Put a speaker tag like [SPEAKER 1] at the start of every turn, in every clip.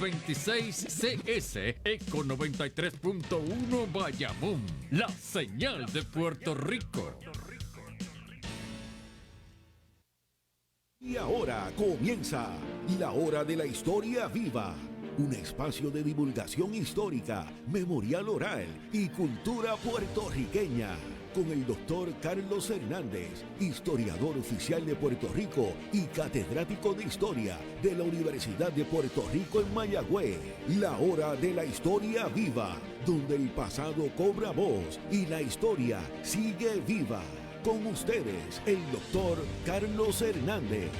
[SPEAKER 1] 26CS, Eco 93.1 Bayamón, la señal de Puerto Rico.
[SPEAKER 2] Y ahora comienza La Hora de la Historia Viva, un espacio de divulgación histórica, memorial oral y cultura puertorriqueña, con el doctor Carlos Hernández, historiador oficial de Puerto Rico y catedrático de Historia de la Universidad de Puerto Rico en Mayagüez. La Hora de la Historia Viva, donde el pasado cobra voz y la historia sigue viva. Con ustedes, el doctor Carlos Hernández.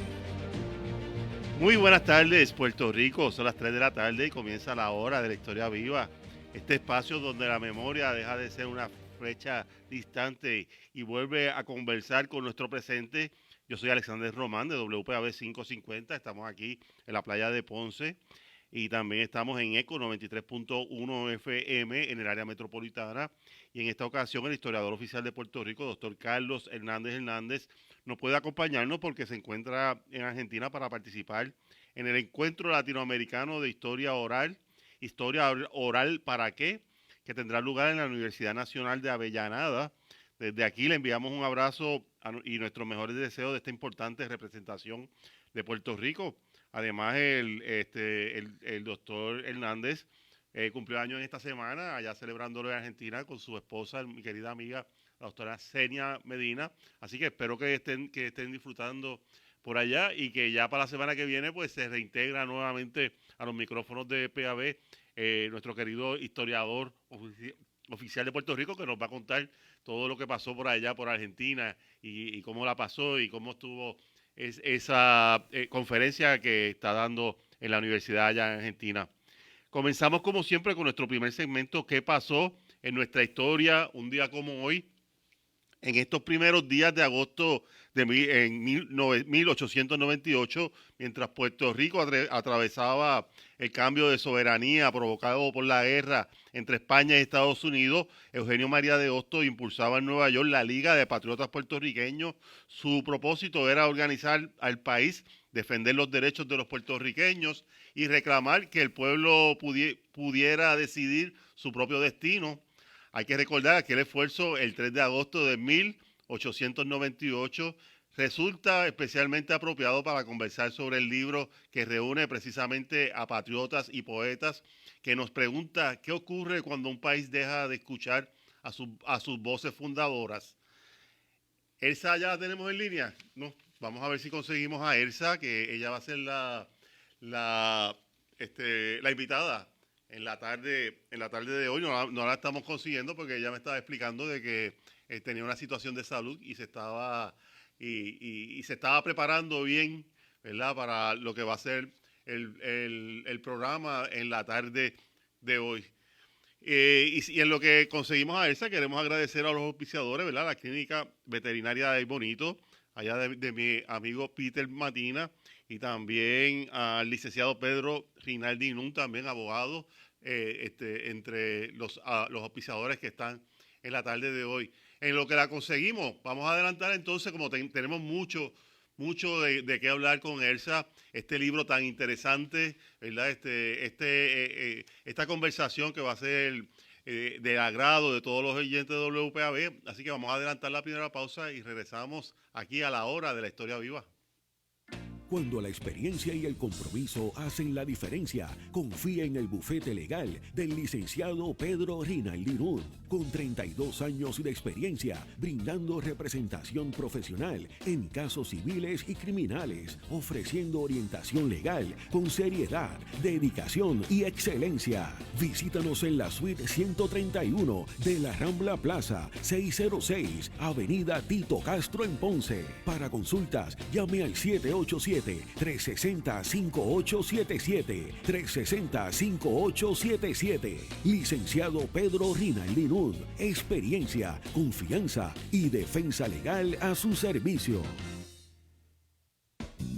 [SPEAKER 3] Muy buenas tardes, Puerto Rico. Son las 3 de la tarde y comienza la Hora de la Historia Viva. Este espacio donde la memoria deja de ser una fecha distante y vuelve a conversar con nuestro presente. Yo soy Alexander Román de WPAB 550. Estamos aquí en la playa de Ponce y también estamos en ECO 93.1 FM en el área metropolitana. Y en esta ocasión el historiador oficial de Puerto Rico, doctor Carlos Hernández, no puede acompañarnos porque se encuentra en Argentina para participar en el Encuentro Latinoamericano de Historia Oral. ¿Historia oral para qué? Que tendrá lugar en la Universidad Nacional de Avellaneda. Desde aquí le enviamos un abrazo y nuestros mejores deseos de esta importante representación de Puerto Rico. Además, el doctor Hernández cumplió años en esta semana, allá celebrándolo en Argentina con su esposa, mi querida amiga, la doctora Zenia Medina. Así que espero que estén disfrutando por allá y que ya para la semana que viene pues se reintegra nuevamente a los micrófonos de PAB nuestro querido historiador oficial de Puerto Rico, que nos va a contar todo lo que pasó por allá, por Argentina, y cómo la pasó y cómo estuvo esa conferencia que está dando en la universidad allá en Argentina. Comenzamos como siempre con nuestro primer segmento, ¿qué pasó en nuestra historia un día como hoy? En estos primeros días de agosto de 1898, mientras Puerto Rico atravesaba el cambio de soberanía provocado por la guerra entre España y Estados Unidos, Eugenio María de Hostos impulsaba en Nueva York la Liga de Patriotas Puertorriqueños. Su propósito era organizar al país, defender los derechos de los puertorriqueños y reclamar que el pueblo pudiera decidir su propio destino. Hay que recordar aquel esfuerzo el 3 de agosto de 1898 resulta especialmente apropiado para conversar sobre el libro que reúne precisamente a patriotas y poetas, que nos pregunta qué ocurre cuando un país deja de escuchar a sus voces fundadoras. Elsa, ¿ya la tenemos en línea? No, vamos a ver si conseguimos a Elsa, que ella va a ser la invitada en la tarde de hoy. No la estamos consiguiendo porque ella me estaba explicando de que tenía una situación de salud y se estaba preparando bien, ¿verdad?, para lo que va a ser el programa en la tarde de hoy. Y en lo que conseguimos a Elsa, queremos agradecer a los auspiciadores, ¿verdad?, la Clínica Veterinaria de Bonito, allá de mi amigo Peter Matina, y también al licenciado Pedro Rinaldi Nun, también abogado, entre los auspiciadores que están en la tarde de hoy. En lo que la conseguimos, vamos a adelantar entonces, como tenemos mucho de qué hablar con Elsa, este libro tan interesante, ¿verdad? Esta conversación que va a ser de agrado de todos los oyentes de WPAB. Así que vamos a adelantar la primera pausa y regresamos aquí a la Hora de la Historia Viva.
[SPEAKER 2] Cuando la experiencia y el compromiso hacen la diferencia, confía en el bufete legal del licenciado Pedro Rinaldi Nun, con 32 años de experiencia, brindando representación profesional en casos civiles y criminales, ofreciendo orientación legal con seriedad, dedicación y excelencia. Visítanos en la suite 131 de la Rambla Plaza, 606, Avenida Tito Castro en Ponce. Para consultas, llame al 787-360-5877, 360-5877. Licenciado Pedro Rinaldi Nun, experiencia, confianza y defensa legal a su servicio.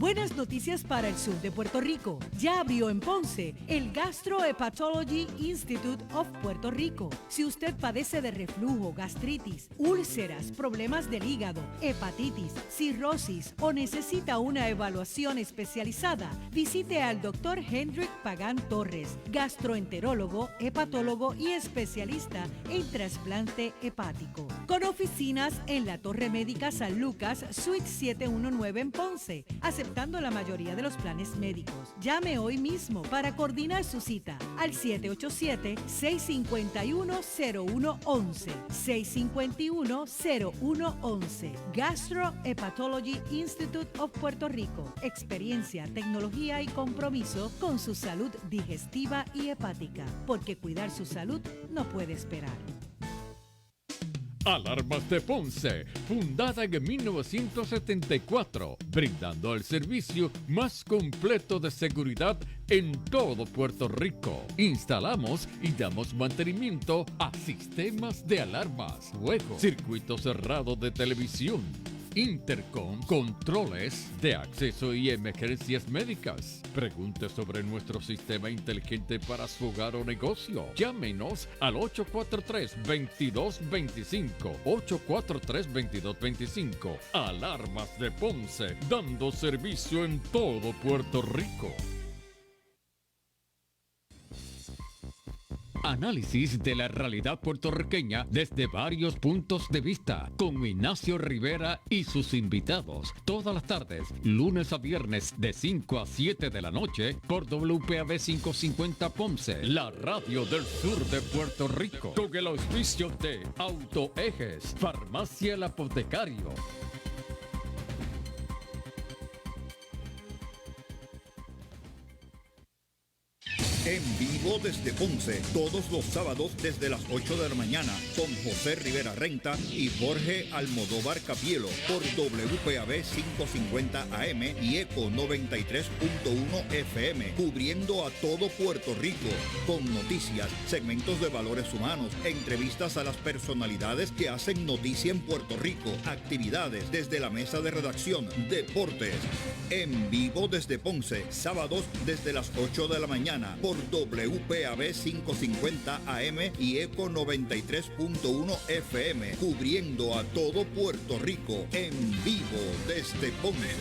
[SPEAKER 4] Buenas noticias para el sur de Puerto Rico. Ya abrió en Ponce el Gastrohepatology Institute of Puerto Rico. Si usted padece de reflujo, gastritis, úlceras, problemas del hígado, hepatitis, cirrosis o necesita una evaluación especializada, visite al Dr. Hendrik Pagán Torres, gastroenterólogo, hepatólogo y especialista en trasplante hepático. Con oficinas en la Torre Médica San Lucas, Suite 719 en Ponce, aceptando la mayoría de los planes médicos. Llame hoy mismo para coordinar su cita al 787-651-0111. 651-0111. Gastrohepatology Institute of Puerto Rico. Experiencia, tecnología y compromiso con su salud digestiva y hepática. Porque cuidar su salud no puede esperar.
[SPEAKER 1] Alarmas de Ponce, fundada en 1974, brindando el servicio más completo de seguridad en todo Puerto Rico. Instalamos y damos mantenimiento a sistemas de alarmas, juegos, circuito cerrado de televisión, intercom, controles de acceso y emergencias médicas. Pregunte sobre nuestro sistema inteligente para su hogar o negocio. Llámenos al 843-2225. 843-2225. Alarmas de Ponce, dando servicio en todo Puerto Rico. Análisis de la realidad puertorriqueña desde varios puntos de vista, con Ignacio Rivera y sus invitados, todas las tardes, lunes a viernes de 5 a 7 de la noche, por WPAB 550 Ponce, la radio del sur de Puerto Rico, con el auspicio de Autoejes, Farmacia El Apotecario.
[SPEAKER 5] En vivo desde Ponce, todos los sábados desde las 8 de la mañana, con José Rivera Renta y Jorge Almodóvar Capielo, por WPAB 550 AM y ECO 93.1 FM, cubriendo a todo Puerto Rico, con noticias, segmentos de valores humanos, entrevistas a las personalidades que hacen noticia en Puerto Rico, actividades desde la mesa de redacción, deportes. En vivo desde Ponce, sábados desde las 8 de la mañana, por WPAB 550 AM y ECO 93.1 FM, cubriendo a todo Puerto Rico, en vivo desde Ponce.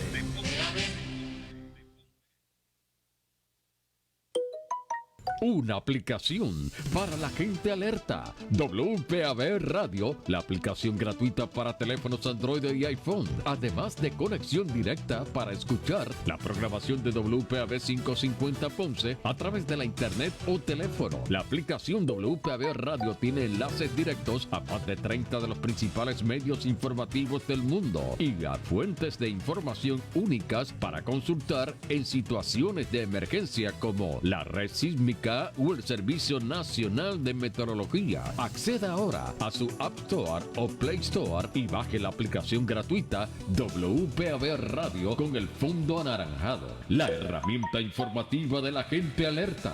[SPEAKER 1] Una aplicación para la gente alerta. WPAB Radio, la aplicación gratuita para teléfonos Android y iPhone. Además de conexión directa para escuchar la programación de WPAB 550 Ponce a través de la internet o teléfono. La aplicación WPAB Radio tiene enlaces directos a más de 30 de los principales medios informativos del mundo y a fuentes de información únicas para consultar en situaciones de emergencia como la red sísmica o el Servicio Nacional de Meteorología. Acceda ahora a su App Store o Play Store y baje la aplicación gratuita WPAB Radio con el fondo anaranjado, la herramienta informativa de la gente alerta.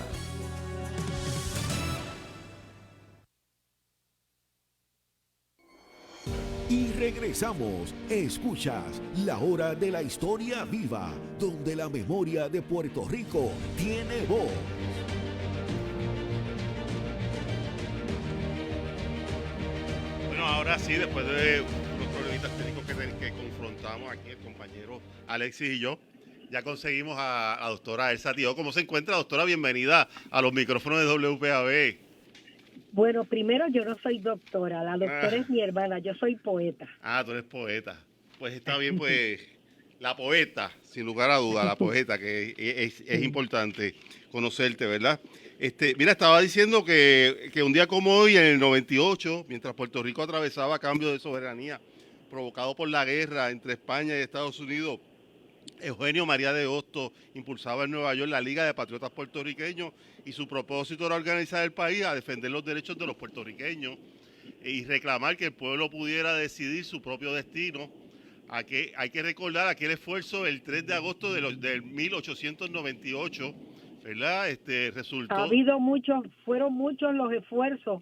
[SPEAKER 2] Y regresamos. Escuchas La Hora de la Historia Viva, donde la memoria de Puerto Rico tiene voz.
[SPEAKER 3] Ahora sí, después de los problemitas técnicos que confrontamos aquí el compañero Alexis y yo, ya conseguimos a la doctora Elsa Tío. ¿Cómo se encuentra, doctora? Bienvenida a los micrófonos de WPAB.
[SPEAKER 6] Bueno, primero yo no soy doctora, la doctora es mi hermana, yo soy poeta.
[SPEAKER 3] Ah, tú eres poeta. Pues está bien, pues la poeta, sin lugar a duda, la poeta, que es importante conocerte, ¿verdad? Mira, estaba diciendo que un día como hoy, en el 98, mientras Puerto Rico atravesaba cambios de soberanía provocado por la guerra entre España y Estados Unidos, Eugenio María de Hostos impulsaba en Nueva York la Liga de Patriotas Puertorriqueños y su propósito era organizar el país a defender los derechos de los puertorriqueños y reclamar que el pueblo pudiera decidir su propio destino. Hay que recordar aquel esfuerzo el 3 de agosto del 1898, ¿verdad? Resultó...
[SPEAKER 6] Fueron muchos los esfuerzos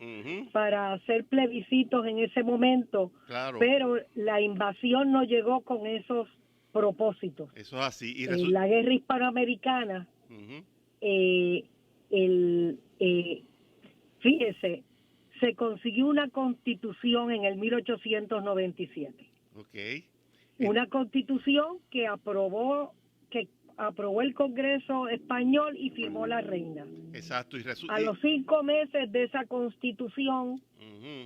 [SPEAKER 6] para hacer plebiscitos en ese momento,
[SPEAKER 3] claro.
[SPEAKER 6] Pero la invasión no llegó con esos propósitos.
[SPEAKER 3] Eso es así. Y
[SPEAKER 6] En la guerra hispanoamericana, fíjese, se consiguió una constitución en el 1897.
[SPEAKER 3] Okay.
[SPEAKER 6] Una constitución que aprobó el Congreso español y firmó la reina.
[SPEAKER 3] Exacto.
[SPEAKER 6] A los 5 meses de esa constitución,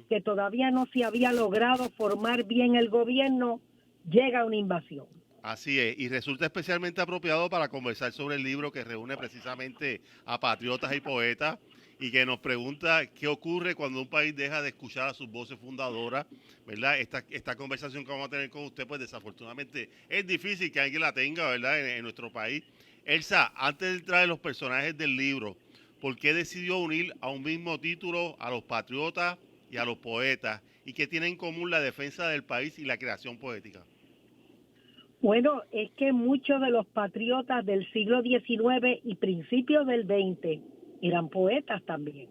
[SPEAKER 6] que todavía no se había logrado formar bien el gobierno, llega una invasión.
[SPEAKER 3] Así es, y resulta especialmente apropiado para conversar sobre el libro que reúne precisamente a patriotas y poetas y que nos pregunta qué ocurre cuando un país deja de escuchar a sus voces fundadoras, ¿verdad? Esta conversación que vamos a tener con usted, pues desafortunadamente es difícil que alguien la tenga, ¿verdad? En nuestro país. Elsa, antes de entrar en los personajes del libro, ¿por qué decidió unir a un mismo título a los patriotas y a los poetas? ¿Y qué tiene en común la defensa del país y la creación poética?
[SPEAKER 6] Bueno, es que muchos de los patriotas del siglo XIX y principios del XX eran poetas también.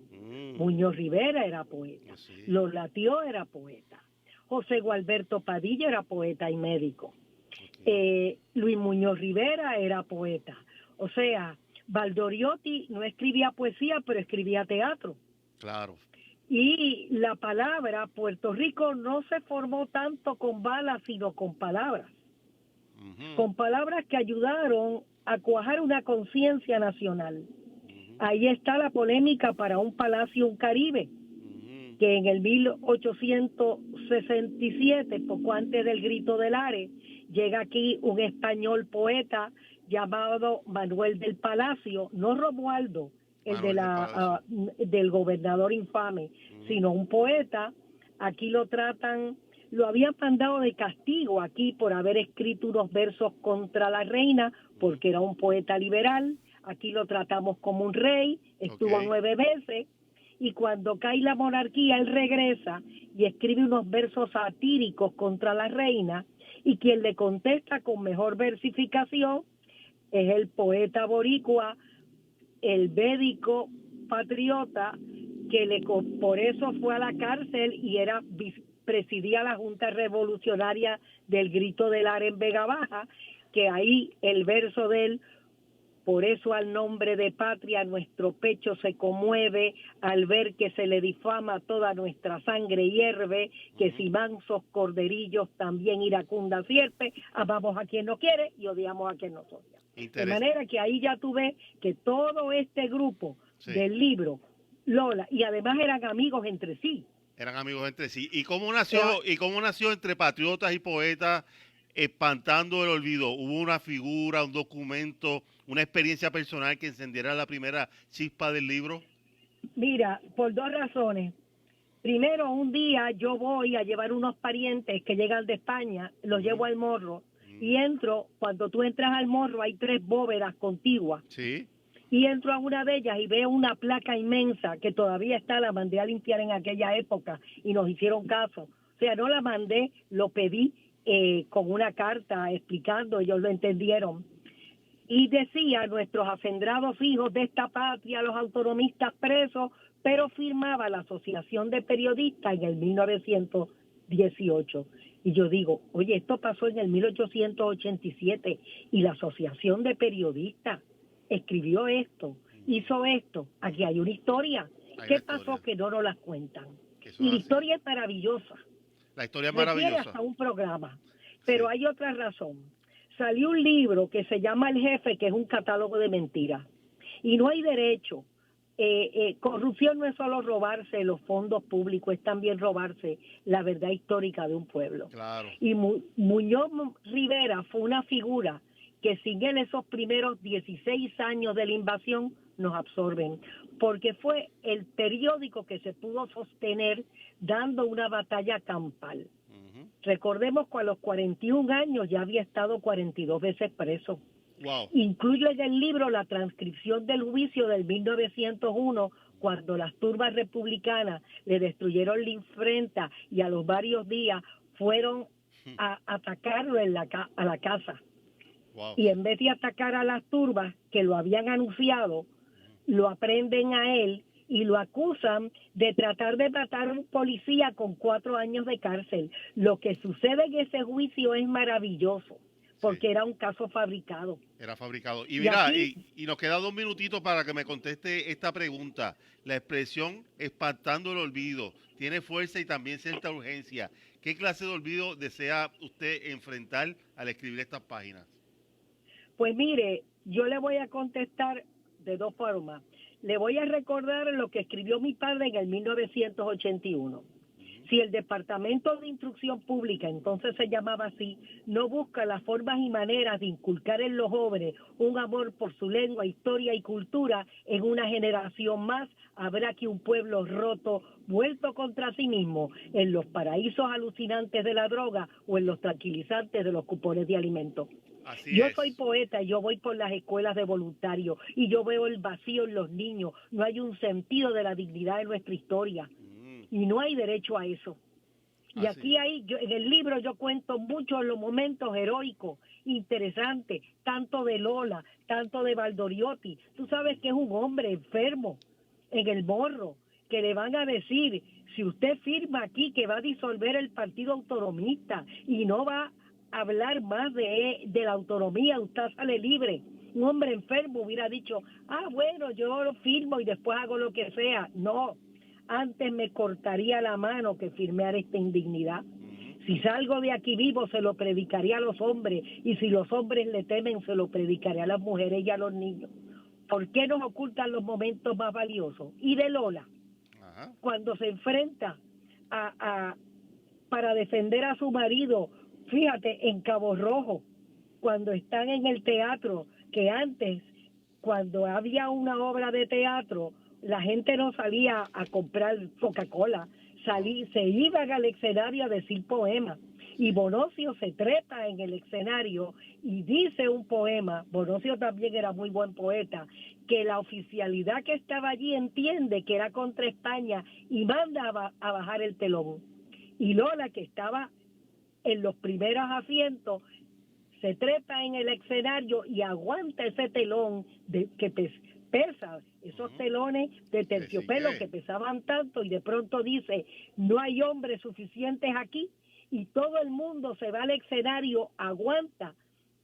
[SPEAKER 6] Muñoz Rivera era poeta, Lola Tió era poeta, José Gualberto Padilla era poeta y médico, Luis Muñoz Rivera era poeta. O sea, Valdoriotti no escribía poesía, pero escribía teatro.
[SPEAKER 3] Claro.
[SPEAKER 6] Y la palabra, Puerto Rico no se formó tanto con balas, sino con palabras. Con palabras que ayudaron a cuajar una conciencia nacional. Ahí está la polémica para un palacio, un Caribe, que en el 1867, poco antes del Grito del Ares, llega aquí un español poeta llamado Manuel del Palacio, no Romualdo, el de del gobernador infame, sino un poeta. Aquí lo tratan, lo habían mandado de castigo aquí por haber escrito unos versos contra la reina, porque era un poeta liberal. Aquí lo tratamos como un rey, estuvo 9 veces, y cuando cae la monarquía, él regresa y escribe unos versos satíricos contra la reina, y quien le contesta con mejor versificación es el poeta boricua, el médico patriota, que por eso fue a la cárcel y presidía la Junta Revolucionaria del Grito del Ares en Vega Baja, que ahí el verso de él: por eso al nombre de patria nuestro pecho se conmueve al ver que se le difama toda nuestra sangre hierve, que si mansos corderillos también iracunda sierpe, amamos a quien no quiere y odiamos a quien nos odia. De manera que ahí ya tú ves que todo este grupo del libro, Lola, y además eran amigos entre sí.
[SPEAKER 3] Eran amigos entre sí. ¿Y cómo nació entre patriotas y poetas, espantando el olvido? ¿Hubo una figura, un documento, una experiencia personal que encendiera la primera chispa del libro?
[SPEAKER 6] Mira, por 2 razones. Primero, un día yo voy a llevar unos parientes que llegan de España, los llevo al Morro, y entro, cuando tú entras al Morro hay 3 bóvedas contiguas.
[SPEAKER 3] Sí.
[SPEAKER 6] Y entro a una de ellas y veo una placa inmensa que todavía está, la mandé a limpiar en aquella época y nos hicieron caso. O sea, no la mandé, lo pedí con una carta explicando, ellos lo entendieron. Y decía: nuestros acendrados hijos de esta patria, los autonomistas presos, pero firmaba la Asociación de Periodistas en el 1918. Y yo digo, oye, esto pasó en el 1887 y la Asociación de Periodistas escribió esto, hizo esto. Aquí hay una historia. ¿Qué pasó que no nos las cuentan? Y la historia es maravillosa.
[SPEAKER 3] La historia es maravillosa.
[SPEAKER 6] Hasta un programa. Pero hay otra razón. Salió un libro que se llama El Jefe, que es un catálogo de mentiras. Y no hay derecho. Corrupción no es solo robarse los fondos públicos, es también robarse la verdad histórica de un pueblo.
[SPEAKER 3] Claro.
[SPEAKER 6] Y Muñoz Rivera fue una figura que sin él esos primeros 16 años de la invasión nos absorben, porque fue el periódico que se pudo sostener dando una batalla campal. Recordemos que a los 41 años ya había estado 42 veces preso.
[SPEAKER 3] Wow.
[SPEAKER 6] Incluye en el libro la transcripción del juicio del 1901, cuando las turbas republicanas le destruyeron la imprenta y a los varios días fueron a atacarlo a la casa.
[SPEAKER 3] Wow.
[SPEAKER 6] Y en vez de atacar a las turbas que lo habían anunciado, lo aprenden a él y lo acusan de tratar de matar a un policía con 4 años de cárcel. Lo que sucede en ese juicio es maravilloso, porque era un caso fabricado.
[SPEAKER 3] Era fabricado. Y
[SPEAKER 6] Y
[SPEAKER 3] mira,
[SPEAKER 6] aquí-
[SPEAKER 3] y nos queda 2 minutitos para que me conteste esta pregunta. La expresión espantando el olvido tiene fuerza y también cierta urgencia. ¿Qué clase de olvido desea usted enfrentar al escribir estas páginas?
[SPEAKER 6] Pues mire, yo le voy a contestar de dos formas. Le voy a recordar lo que escribió mi padre en el 1981. Si el Departamento de Instrucción Pública, entonces se llamaba así, no busca las formas y maneras de inculcar en los jóvenes un amor por su lengua, historia y cultura, en una generación más habrá que un pueblo roto, vuelto contra sí mismo, en los paraísos alucinantes de la droga o en los tranquilizantes de los cupones de alimentos. Yo soy poeta y yo voy por las escuelas de voluntarios y yo veo el vacío en los niños. No hay un sentido de la dignidad de nuestra historia y no hay derecho a eso. Y aquí en el libro yo cuento muchos los momentos heroicos, interesantes, tanto de Lola, tanto de Valdoriotti. Tú sabes que es un hombre enfermo en el morro, que le van a decir, si usted firma aquí que va a disolver el Partido Autonomista y no va a hablar más de la autonomía, usted sale libre. Un hombre enfermo hubiera dicho, bueno, yo lo firmo y después hago lo que sea. No, antes me cortaría la mano que firmar esta indignidad. Si salgo de aquí vivo, se lo predicaría a los hombres, y si los hombres le temen, se lo predicaría a las mujeres y a los niños. ¿Por qué nos ocultan los momentos más valiosos? Y de Lola, cuando se enfrenta para defender a su marido, fíjate, en Cabo Rojo, cuando están en el teatro, que antes, cuando había una obra de teatro, la gente no salía a comprar Coca-Cola, se iban al escenario a decir poemas. Y Bonocio se trepa en el escenario y dice un poema. Bonocio también era muy buen poeta, que la oficialidad que estaba allí entiende que era contra España y manda a bajar el telón. Y Lola, que estaba en los primeros asientos, se trepa en el escenario y aguanta ese telón que pesa, esos telones de terciopelo que pesaban tanto, y de pronto dice, no hay hombres suficientes aquí, y todo el mundo se va al escenario, aguanta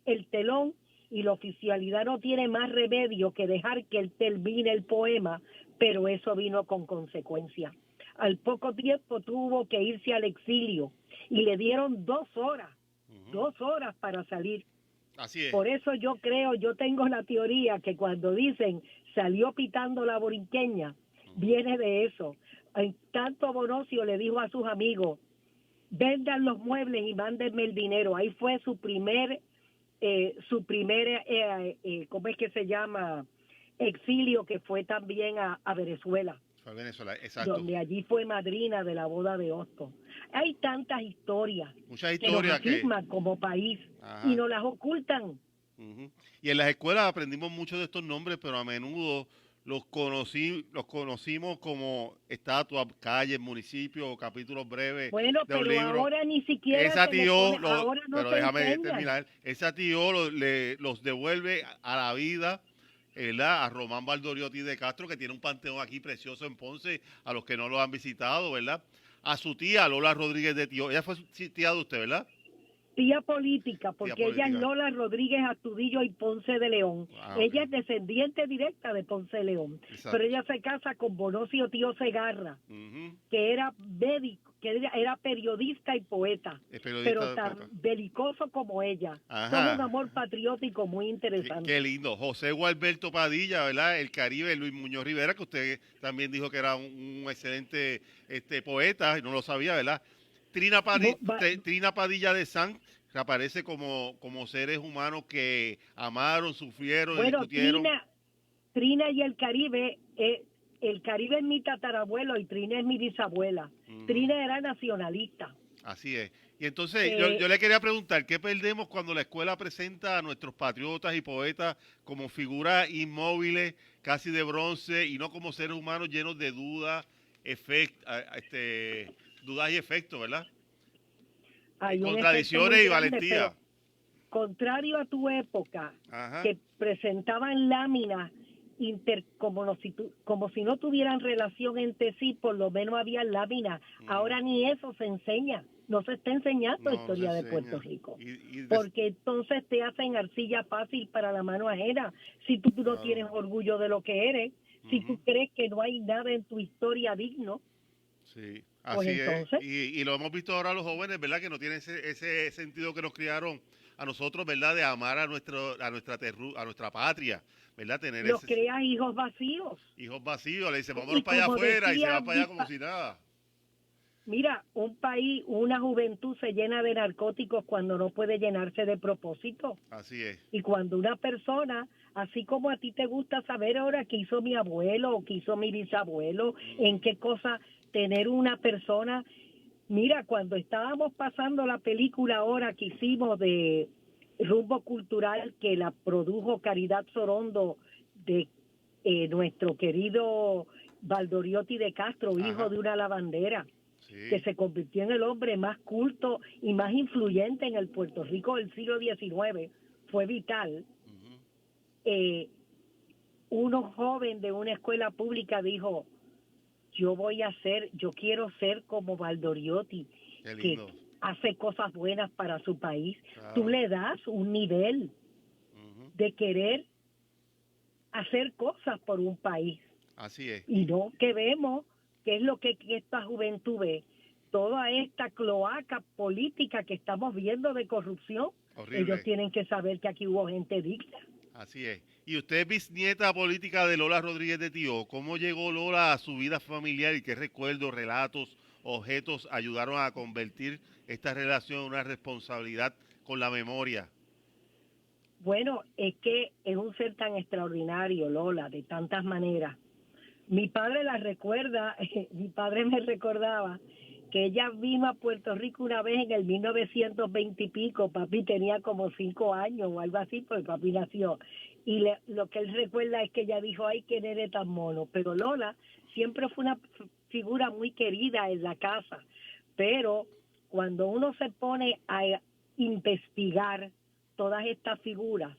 [SPEAKER 6] el telón, y la oficialidad no tiene más remedio que dejar que él termine el poema, pero eso vino con consecuencias. Al poco tiempo tuvo que irse al exilio, y le dieron 2 horas, 2 horas para salir.
[SPEAKER 3] Así es.
[SPEAKER 6] Por eso yo tengo la teoría que cuando dicen salió pitando la borinqueña, viene de eso. Tanto Bonocio le dijo a sus amigos, vendan los muebles y mándenme el dinero. Ahí fue su primer ¿cómo es que se llama? Exilio, que fue también a Venezuela.
[SPEAKER 3] Venezuela, exacto.
[SPEAKER 6] Donde allí fue madrina de la boda de Hostos. Hay tantas historias,
[SPEAKER 3] muchas historias
[SPEAKER 6] que nos afirman como país y nos las ocultan.
[SPEAKER 3] Y en las escuelas aprendimos mucho de estos nombres, pero a menudo los conocimos como estatuas, calles, municipios o capítulos breves.
[SPEAKER 6] Bueno,
[SPEAKER 3] de un
[SPEAKER 6] pero
[SPEAKER 3] libro.
[SPEAKER 6] ahora ni siquiera
[SPEAKER 3] Esa tío,
[SPEAKER 6] ahora no
[SPEAKER 3] pero
[SPEAKER 6] se
[SPEAKER 3] déjame
[SPEAKER 6] enseñan.
[SPEAKER 3] terminar. Esa tío los devuelve a la vida, ¿verdad? A Román Valdoriotti de Castro, que tiene un panteón aquí precioso en Ponce, a los que no lo han visitado, ¿verdad? A su tía Lola Rodríguez de Tío. Ella fue tía de usted, ¿verdad?
[SPEAKER 6] Tía política, porque ella es Lola Rodríguez Astudillo y Ponce de León. Ella es descendiente directa de Ponce de León. Exacto. Pero ella se casa con Bonocio Tío Segarra, que era médico, que era periodista y poeta, pero tan belicoso como ella. Con un amor patriótico muy interesante.
[SPEAKER 3] Qué lindo. José Gualberto Padilla, ¿verdad? El Caribe, Luis Muñoz Rivera, que usted también dijo que era un excelente poeta, y no lo sabía, ¿verdad? Trina Padilla de San aparece como seres humanos que amaron, sufrieron, discutieron.
[SPEAKER 6] Trina y el Caribe es mi tatarabuelo y Trina es mi bisabuela. Trina era nacionalista.
[SPEAKER 3] Así es. Y entonces yo le quería preguntar, ¿qué perdemos cuando la escuela presenta a nuestros patriotas y poetas como figuras inmóviles, casi de bronce, y no como seres humanos llenos de dudas, dudas y efectos, ¿verdad? Contradicciones y valentía.
[SPEAKER 6] Contrario a tu época, que presentaban láminas como si no tuvieran relación entre sí, por lo menos había láminas. Ahora ni eso se enseña. No se está enseñando historia de Puerto Rico. Porque entonces te hacen arcilla fácil para la mano ajena. Si tú no tienes orgullo de lo que eres, si tú crees que no hay nada en tu historia digno.
[SPEAKER 3] Sí,
[SPEAKER 6] pues
[SPEAKER 3] así
[SPEAKER 6] entonces,
[SPEAKER 3] es. Y lo hemos visto ahora los jóvenes, ¿verdad? Que no tienen ese sentido que nos criaron a nosotros, ¿verdad? De amar a nuestra patria, ¿verdad? Tener
[SPEAKER 6] los creas hijos vacíos.
[SPEAKER 3] hijos vacíos, le dicen, vámonos para allá afuera y se van para allá como si nada.
[SPEAKER 6] Mira, un país, una juventud se llena de narcóticos cuando no puede llenarse de propósito.
[SPEAKER 3] Así es.
[SPEAKER 6] Y cuando una persona, así como a ti te gusta saber ahora qué hizo mi abuelo o qué hizo mi bisabuelo, en qué cosa tener una persona. Mira, cuando estábamos pasando la película ahora que hicimos de Rumbo Cultural, que la produjo Caridad Sorondo, de nuestro querido Valdoriotti de Castro, hijo de una lavandera, que se convirtió en el hombre más culto y más influyente en el Puerto Rico del siglo XIX, fue vital. Uno joven de una escuela pública dijo, yo quiero ser como Valdoriotti, que hace cosas buenas para su país. Tú le das un nivel de querer hacer cosas por un país.
[SPEAKER 3] Así es.
[SPEAKER 6] Y no que vemos, que es lo que esta juventud ve, toda esta cloaca política que estamos viendo de corrupción. Horrible. Ellos tienen que saber que aquí hubo gente digna.
[SPEAKER 3] Así es. Y usted es bisnieta política de Lola Rodríguez de Tío. ¿Cómo llegó Lola a su vida familiar y qué recuerdos, relatos, objetos ayudaron a convertir esta relación en una responsabilidad con la memoria?
[SPEAKER 6] Bueno, es que es un ser tan extraordinario, Lola, de tantas maneras. Mi padre la recuerda, mi padre me recordaba que ella vino a Puerto Rico una vez en el 1920 y pico. Papi tenía como 5 años o algo así, porque papi nació. Y lo que él recuerda es que ella dijo, ay, que nene tan mono. Pero Lola siempre fue una figura muy querida en la casa. Pero cuando uno se pone a investigar todas estas figuras,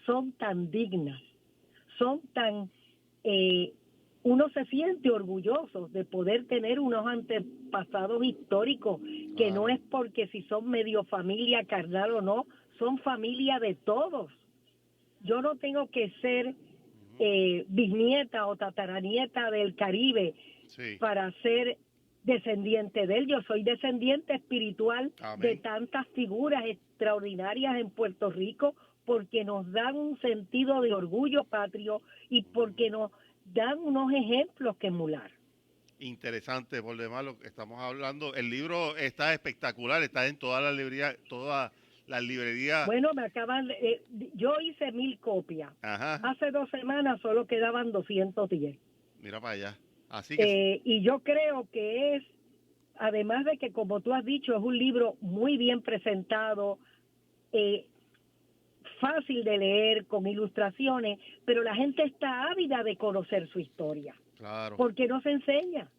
[SPEAKER 6] son tan dignas, son tan... uno se siente orgulloso de poder tener unos antepasados históricos que no es porque si son medio familia carnal o no, son familia de todos. Yo no tengo que ser bisnieta o tataranieta del Caribe para ser descendiente de él. Yo soy descendiente espiritual de tantas figuras extraordinarias en Puerto Rico, porque nos dan un sentido de orgullo patrio y porque nos dan unos ejemplos que emular.
[SPEAKER 3] Interesante, por demás lo que estamos hablando. El libro está espectacular, está en todas las librerías.
[SPEAKER 6] Bueno, yo hice 1000 copias. Hace 2 semanas solo quedaban 210.
[SPEAKER 3] Mira para allá. Así que
[SPEAKER 6] y yo creo que es, además de que, como tú has dicho, es un libro muy bien presentado, fácil de leer, con ilustraciones, pero la gente está ávida de conocer su historia, porque no se enseña,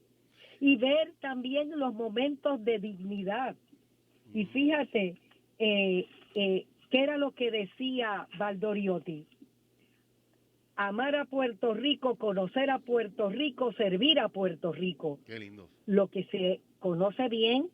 [SPEAKER 6] y ver también los momentos de dignidad. Y fíjate, ¿qué era lo que decía Valdoriotti? Amar a Puerto Rico, conocer a Puerto Rico, servir a Puerto Rico.
[SPEAKER 3] Qué lindo.
[SPEAKER 6] Lo que se conoce bien,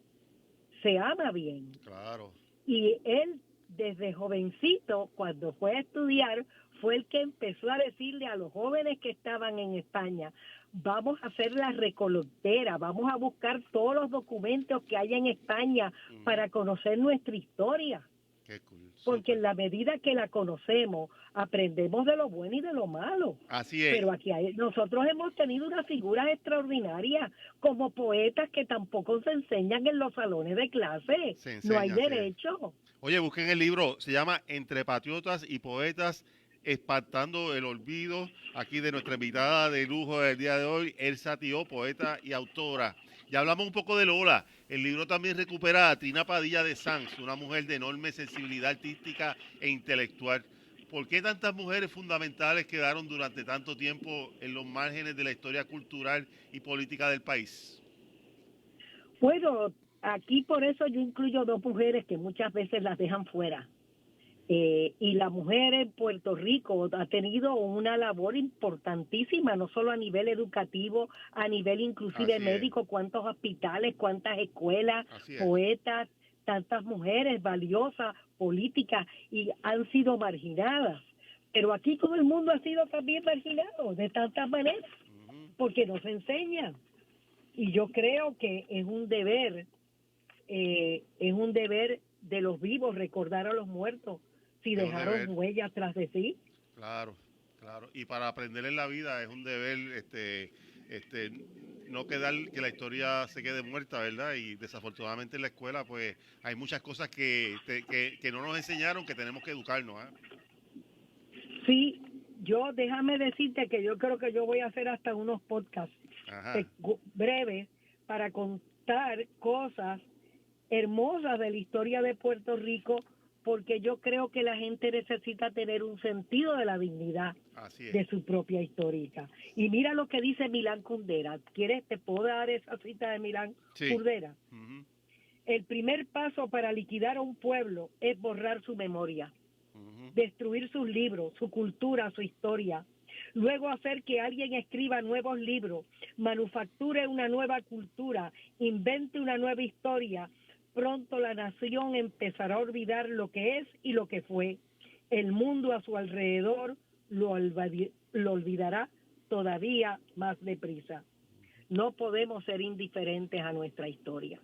[SPEAKER 6] se ama bien.
[SPEAKER 3] Claro.
[SPEAKER 6] Y él, desde jovencito, cuando fue a estudiar, fue el que empezó a decirle a los jóvenes que estaban en España, vamos a hacer la recolectera, vamos a buscar todos los documentos que hay en España para conocer nuestra historia.
[SPEAKER 3] Qué cool.
[SPEAKER 6] Porque en la medida que la conocemos, aprendemos de lo bueno y de lo malo.
[SPEAKER 3] Así es.
[SPEAKER 6] Pero aquí nosotros hemos tenido unas figuras extraordinarias como poetas que tampoco se enseñan en los salones de clase. No hay derecho.
[SPEAKER 3] Oye, busquen el libro, se llama Entre Patriotas y Poetas, espantando el olvido, aquí de nuestra invitada de lujo del día de hoy, Elsa Tío, poeta y autora. Ya hablamos un poco de Lola. El libro también recupera a Trina Padilla de Sanz, una mujer de enorme sensibilidad artística e intelectual. ¿Por qué tantas mujeres fundamentales quedaron durante tanto tiempo en los márgenes de la historia cultural y política del país?
[SPEAKER 6] Bueno, aquí por eso yo incluyo 2 mujeres que muchas veces las dejan fuera. Y la mujer en Puerto Rico ha tenido una labor importantísima, no solo a nivel educativo, a nivel inclusive médico, cuántos hospitales, cuántas escuelas, poetas, tantas mujeres valiosas, políticas, y han sido marginadas. Pero aquí todo el mundo ha sido también marginado de tantas maneras, porque no se enseña. Y yo creo que es un deber de los vivos recordar a los muertos si dejaron huella tras de sí.
[SPEAKER 3] Claro. Y para aprender en la vida es un deber, no quedar que la historia se quede muerta, ¿verdad? Y desafortunadamente en la escuela, pues, hay muchas cosas que no nos enseñaron, que tenemos que educarnos,
[SPEAKER 6] Sí, déjame decirte que yo creo que yo voy a hacer hasta unos podcasts breves para contar cosas hermosas de la historia de Puerto Rico, porque yo creo que la gente necesita tener un sentido de la dignidad de su propia histórica. Y mira lo que dice Milán Kundera. ¿Quieres? ¿Te puedo dar esa cita de Milán Kundera? El primer paso para liquidar a un pueblo es borrar su memoria, destruir sus libros, su cultura, su historia. Luego hacer que alguien escriba nuevos libros, manufacture una nueva cultura, invente una nueva historia. Pronto la nación empezará a olvidar lo que es y lo que fue. El mundo a su alrededor lo olvidará todavía más deprisa. No podemos ser indiferentes a nuestra historia.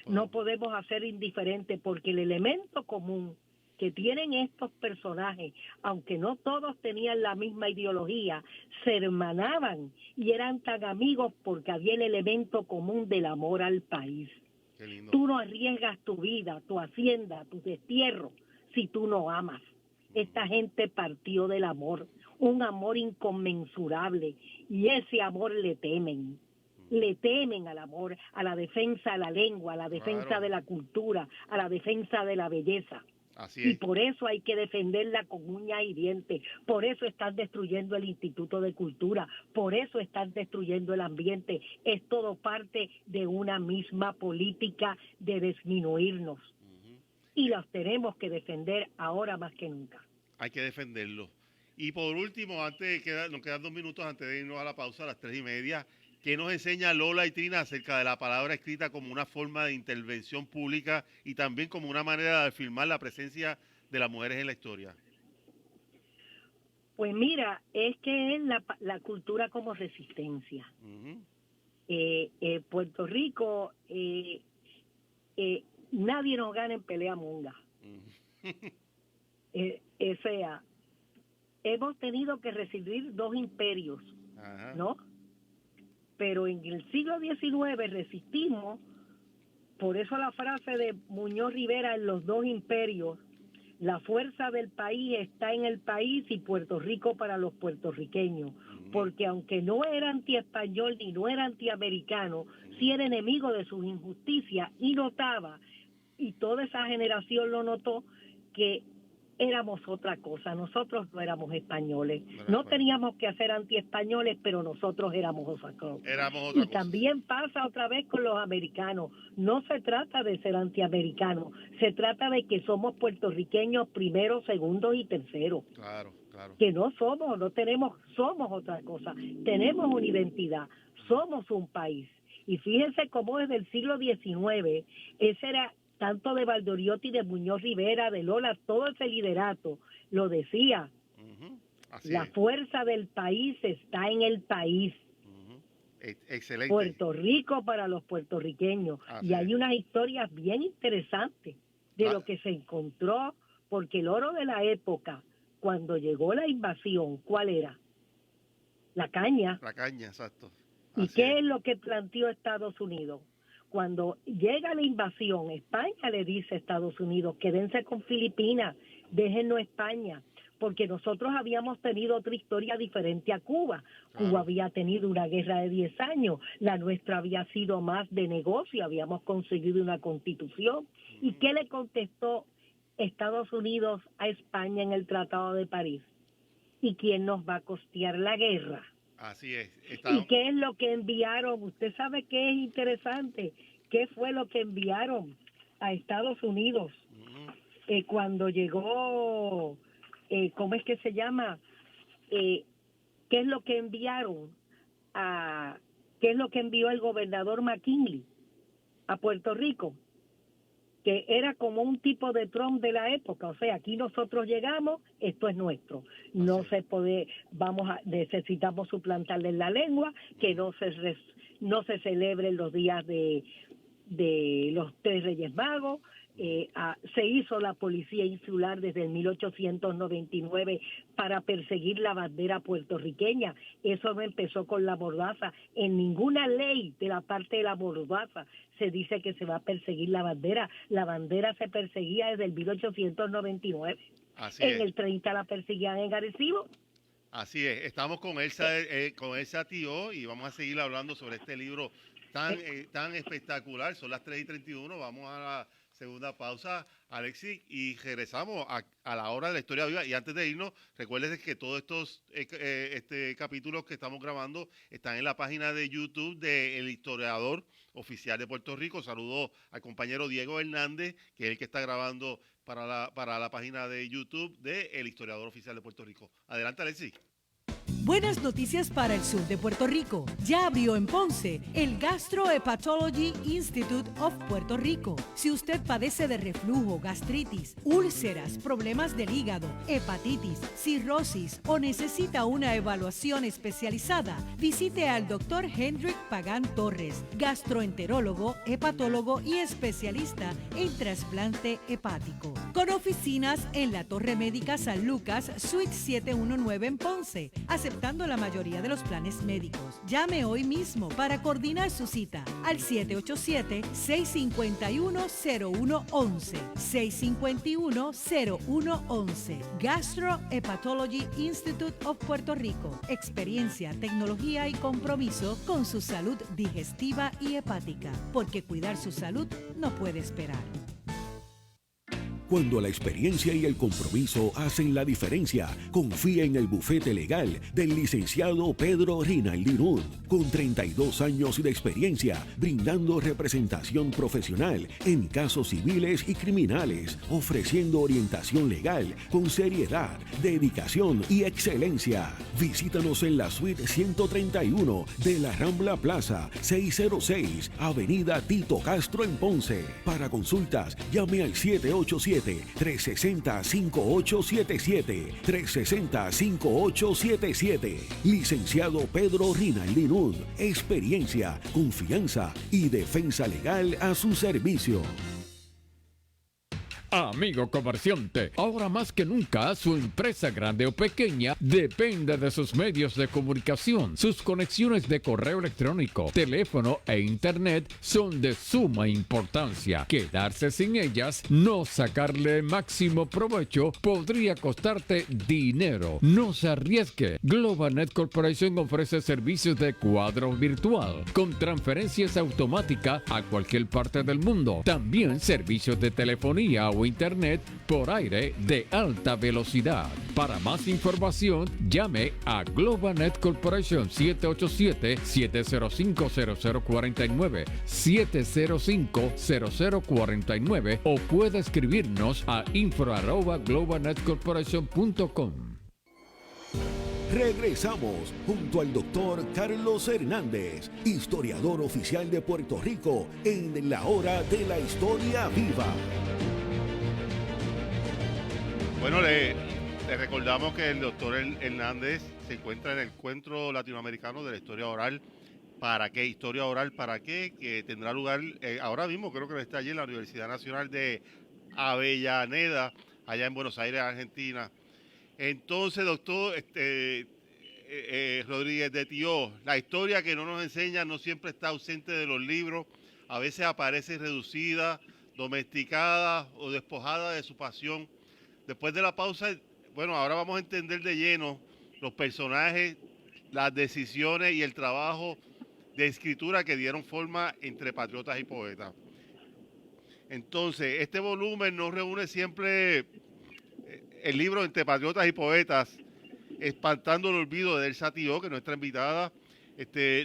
[SPEAKER 6] No podemos hacer indiferentes, porque el elemento común que tienen estos personajes, aunque no todos tenían la misma ideología, se hermanaban y eran tan amigos porque había el elemento común del amor al país. Tú no arriesgas tu vida, tu hacienda, tu destierro, si tú no amas. Esta gente partió del amor, un amor inconmensurable, y ese amor le temen al amor, a la defensa de la lengua, a la defensa de la cultura, a la defensa de la belleza. Y por eso hay que defenderla con uñas y dientes. Por eso están destruyendo el Instituto de Cultura, por eso están destruyendo el ambiente. Es todo parte de una misma política de disminuirnos. Y las tenemos que defender ahora más que nunca.
[SPEAKER 3] Hay que defenderlo. Y por último, nos quedan 2 minutos antes de irnos a la pausa a las 3:30. ¿Qué nos enseña Lola y Trina acerca de la palabra escrita como una forma de intervención pública y también como una manera de afirmar la presencia de las mujeres en la historia?
[SPEAKER 6] Pues mira, es que es la cultura como resistencia. Puerto Rico, nadie nos gana en pelea monga. O sea, hemos tenido que recibir 2 imperios, ¿no? Pero en el siglo XIX resistimos, por eso la frase de Muñoz Rivera en Los 2 imperios, la fuerza del país está en el país y Puerto Rico para los puertorriqueños, porque aunque no era antiespañol ni no era antiamericano, sí era enemigo de sus injusticias y notaba, y toda esa generación lo notó, que éramos otra cosa. Nosotros no éramos españoles. No teníamos que ser antiespañoles, pero nosotros éramos otra cosa. Y también pasa otra vez con los americanos. No se trata de ser antiamericanos, se trata de que somos puertorriqueños primero, segundo y tercero.
[SPEAKER 3] Claro.
[SPEAKER 6] Que somos otra cosa. Tenemos una identidad, somos un país. Y fíjense cómo desde el siglo XIX, ese era tanto de Valdoriotti, de Muñoz Rivera, de Lola, todo ese liderato lo decía. La fuerza del país está en el país.
[SPEAKER 3] Excelente.
[SPEAKER 6] Puerto Rico para los puertorriqueños. Y hay unas historias bien interesantes de lo que se encontró, porque el oro de la época, cuando llegó la invasión, ¿cuál era? La caña.
[SPEAKER 3] La caña, exacto.
[SPEAKER 6] ¿Y qué es lo que planteó Estados Unidos? Cuando llega la invasión, España le dice a Estados Unidos, quédense con Filipinas, déjennos España, porque nosotros habíamos tenido otra historia diferente a Cuba. Cuba había tenido una guerra de 10 años, la nuestra había sido más de negocio, habíamos conseguido una constitución. ¿Y qué le contestó Estados Unidos a España en el Tratado de París? ¿Y quién nos va a costear la guerra?
[SPEAKER 3] Así es.
[SPEAKER 6] ¿Y qué es lo que enviaron? Usted sabe que es interesante. ¿Qué fue lo que enviaron a Estados Unidos? cuando llegó, ¿cómo es que se llama? ¿Qué es lo que enviaron qué es lo que envió el gobernador McKinley a Puerto Rico? Que era como un tipo de Trump de la época, o sea, aquí nosotros llegamos, esto es nuestro, no se puede, necesitamos suplantarle la lengua, que no se celebren los días de los 3 Reyes Magos. Se hizo la policía insular desde el 1899 para perseguir la bandera puertorriqueña. Eso no empezó con la mordaza. En ninguna ley de la parte de la mordaza se dice que se va a perseguir la bandera. La bandera se perseguía desde el 1899.
[SPEAKER 3] Así
[SPEAKER 6] en
[SPEAKER 3] es.
[SPEAKER 6] el 30 la perseguían en Arecibo.
[SPEAKER 3] Así es. Estamos con Elsa Tío y vamos a seguir hablando sobre este libro tan espectacular. Son las 3:31. Vamos a la segunda pausa, Alexis, y regresamos a la hora de la historia viva. Y antes de irnos, recuerden que todos estos capítulos que estamos grabando están en la página de YouTube del Historiador Oficial de Puerto Rico. Saludo al compañero Diego Hernández, que es el que está grabando para la página de YouTube del Historiador Oficial de Puerto Rico. Adelante, Alexis.
[SPEAKER 4] Buenas noticias para el sur de Puerto Rico. Ya abrió en Ponce el Gastrohepatology Institute of Puerto Rico. Si usted padece de reflujo, gastritis, úlceras, problemas del hígado, hepatitis, cirrosis o necesita una evaluación especializada, visite al Dr. Hendrik Pagán Torres, gastroenterólogo, hepatólogo y especialista en trasplante hepático. Con oficinas en la Torre Médica San Lucas, Suite 719 en Ponce, aceptando la mayoría de los planes médicos. Llame hoy mismo para coordinar su cita al 787-651-0111. 651-0111. Gastrohepatology Institute of Puerto Rico. Experiencia, tecnología y compromiso con su salud digestiva y hepática. Porque cuidar su salud no puede esperar.
[SPEAKER 2] Cuando la experiencia y el compromiso hacen la diferencia, confía en el bufete legal del licenciado Pedro Rinaldi Nun, con 32 años de experiencia, brindando representación profesional en casos civiles y criminales, ofreciendo orientación legal con seriedad, dedicación y excelencia. Visítanos en la suite 131 de la Rambla Plaza, 606, Avenida Tito Castro en Ponce. Para consultas, llame al 787-360-5877, 360-5877. Licenciado Pedro Rinaldi Nun, experiencia, confianza y defensa legal a su servicio.
[SPEAKER 1] Amigo comerciante, ahora más que nunca su empresa grande o pequeña depende de sus medios de comunicación. Sus conexiones de correo electrónico, teléfono e internet son de suma importancia. Quedarse sin ellas, no sacarle máximo provecho, podría costarte dinero. No se arriesgue. GlobalNet Corporation ofrece servicios de cuadro virtual con transferencias automáticas a cualquier parte del mundo. También servicios de telefonía o internet por aire de alta velocidad. Para más información, llame a GlobalNet Corporation 787-705-0049, 705-0049 o puede escribirnos a info@globalnetcorporation.com.
[SPEAKER 2] Regresamos junto al doctor Carlos Hernández, historiador oficial de Puerto Rico, en la hora de la historia viva.
[SPEAKER 3] Bueno, le recordamos que el doctor Hernández se encuentra en el Encuentro Latinoamericano de la Historia Oral. ¿Para qué? Historia Oral, ¿para qué? Que tendrá lugar ahora mismo, creo que está allí en la Universidad Nacional de Avellaneda, allá en Buenos Aires, Argentina. Entonces, doctor Rodríguez de Tío, la historia que no nos enseña no siempre está ausente de los libros, a veces aparece reducida, domesticada o despojada de su pasión. Después de la pausa, bueno, ahora vamos a entender de lleno los personajes, las decisiones y el trabajo de escritura que dieron forma entre patriotas y poetas. Entonces, este volumen nos reúne siempre el libro Entre Patriotas y Poetas, espantando el olvido de Elsa Tío, que es nuestra invitada.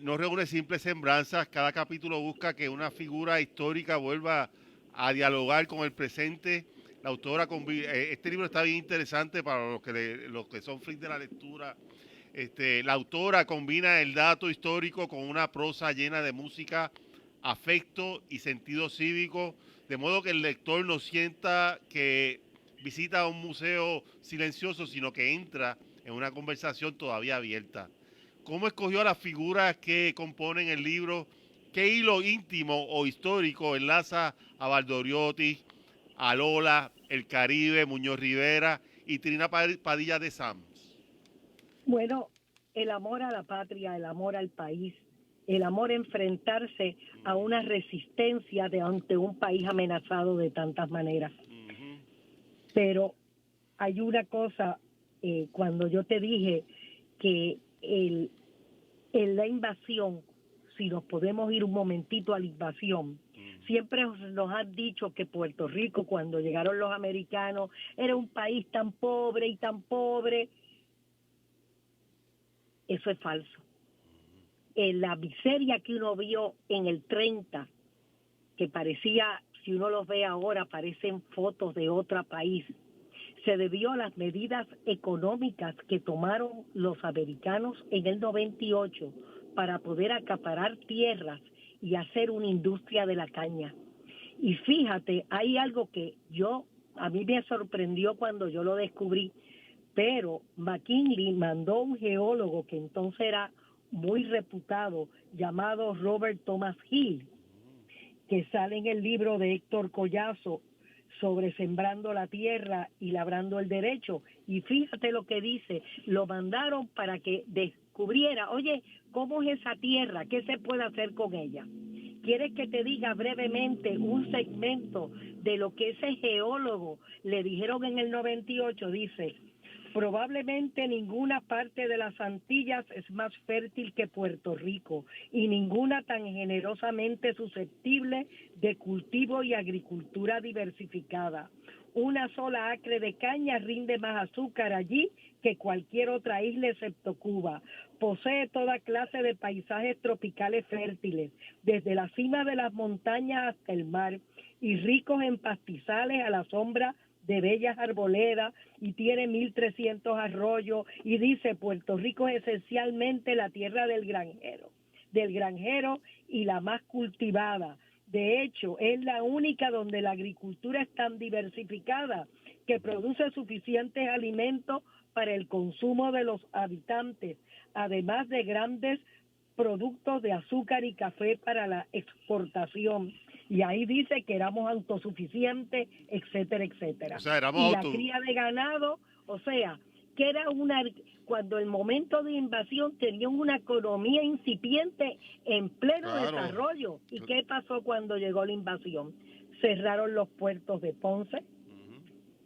[SPEAKER 3] Nos reúne simples semblanzas. Cada capítulo busca que una figura histórica vuelva a dialogar con el presente, La autora, este libro está bien interesante para los que son freaks de la lectura. La autora combina el dato histórico con una prosa llena de música, afecto y sentido cívico, de modo que el lector no sienta que visita un museo silencioso, sino que entra en una conversación todavía abierta. ¿Cómo escogió a las figuras que componen el libro? ¿Qué hilo íntimo o histórico enlaza a Valdoriotti, a Lola, el Caribe, Muñoz Rivera y Trina Padilla de Sams?
[SPEAKER 6] Bueno, el amor a la patria, el amor al país, el amor a enfrentarse a una resistencia ante un país amenazado de tantas maneras. Pero hay una cosa, cuando yo te dije que en la invasión, si nos podemos ir un momentito a la invasión, siempre nos han dicho que Puerto Rico, cuando llegaron los americanos, era un país tan pobre y tan pobre. Eso es falso. La miseria que uno vio en el 30, que parecía, si uno los ve ahora, parecen fotos de otro país, se debió a las medidas económicas que tomaron los americanos en el 98 para poder acaparar tierras y hacer una industria de la caña. Y fíjate, hay algo que a mí me sorprendió cuando yo lo descubrí, pero McKinley mandó un geólogo que entonces era muy reputado, llamado Robert Thomas Hill, que sale en el libro de Héctor Collazo sobre sembrando la tierra y labrando el derecho. Y fíjate lo que dice, lo mandaron para que descubriera, oye, ¿cómo es esa tierra? ¿Qué se puede hacer con ella? ¿Quieres que te diga brevemente un segmento de lo que ese geólogo le dijeron en el 98? Dice: probablemente ninguna parte de las Antillas es más fértil que Puerto Rico y ninguna tan generosamente susceptible de cultivo y agricultura diversificada. Una sola acre de caña rinde más azúcar allí que cualquier otra isla excepto Cuba. Posee toda clase de paisajes tropicales fértiles, desde la cima de las montañas hasta el mar, y ricos en pastizales a la sombra de bellas arboledas, y tiene 1.300 arroyos, y dice: Puerto Rico es esencialmente la tierra del granjero y la más cultivada. De hecho, es la única donde la agricultura es tan diversificada que produce suficientes alimentos para el consumo de los habitantes, además de grandes productos de azúcar y café para la exportación. Y ahí dice que éramos autosuficientes, etcétera, etcétera.
[SPEAKER 3] O sea,
[SPEAKER 6] y la cría de ganado, o sea, que era cuando el momento de invasión tenían una economía incipiente en pleno desarrollo. ¿Y qué pasó cuando llegó la invasión? Cerraron los puertos de Ponce,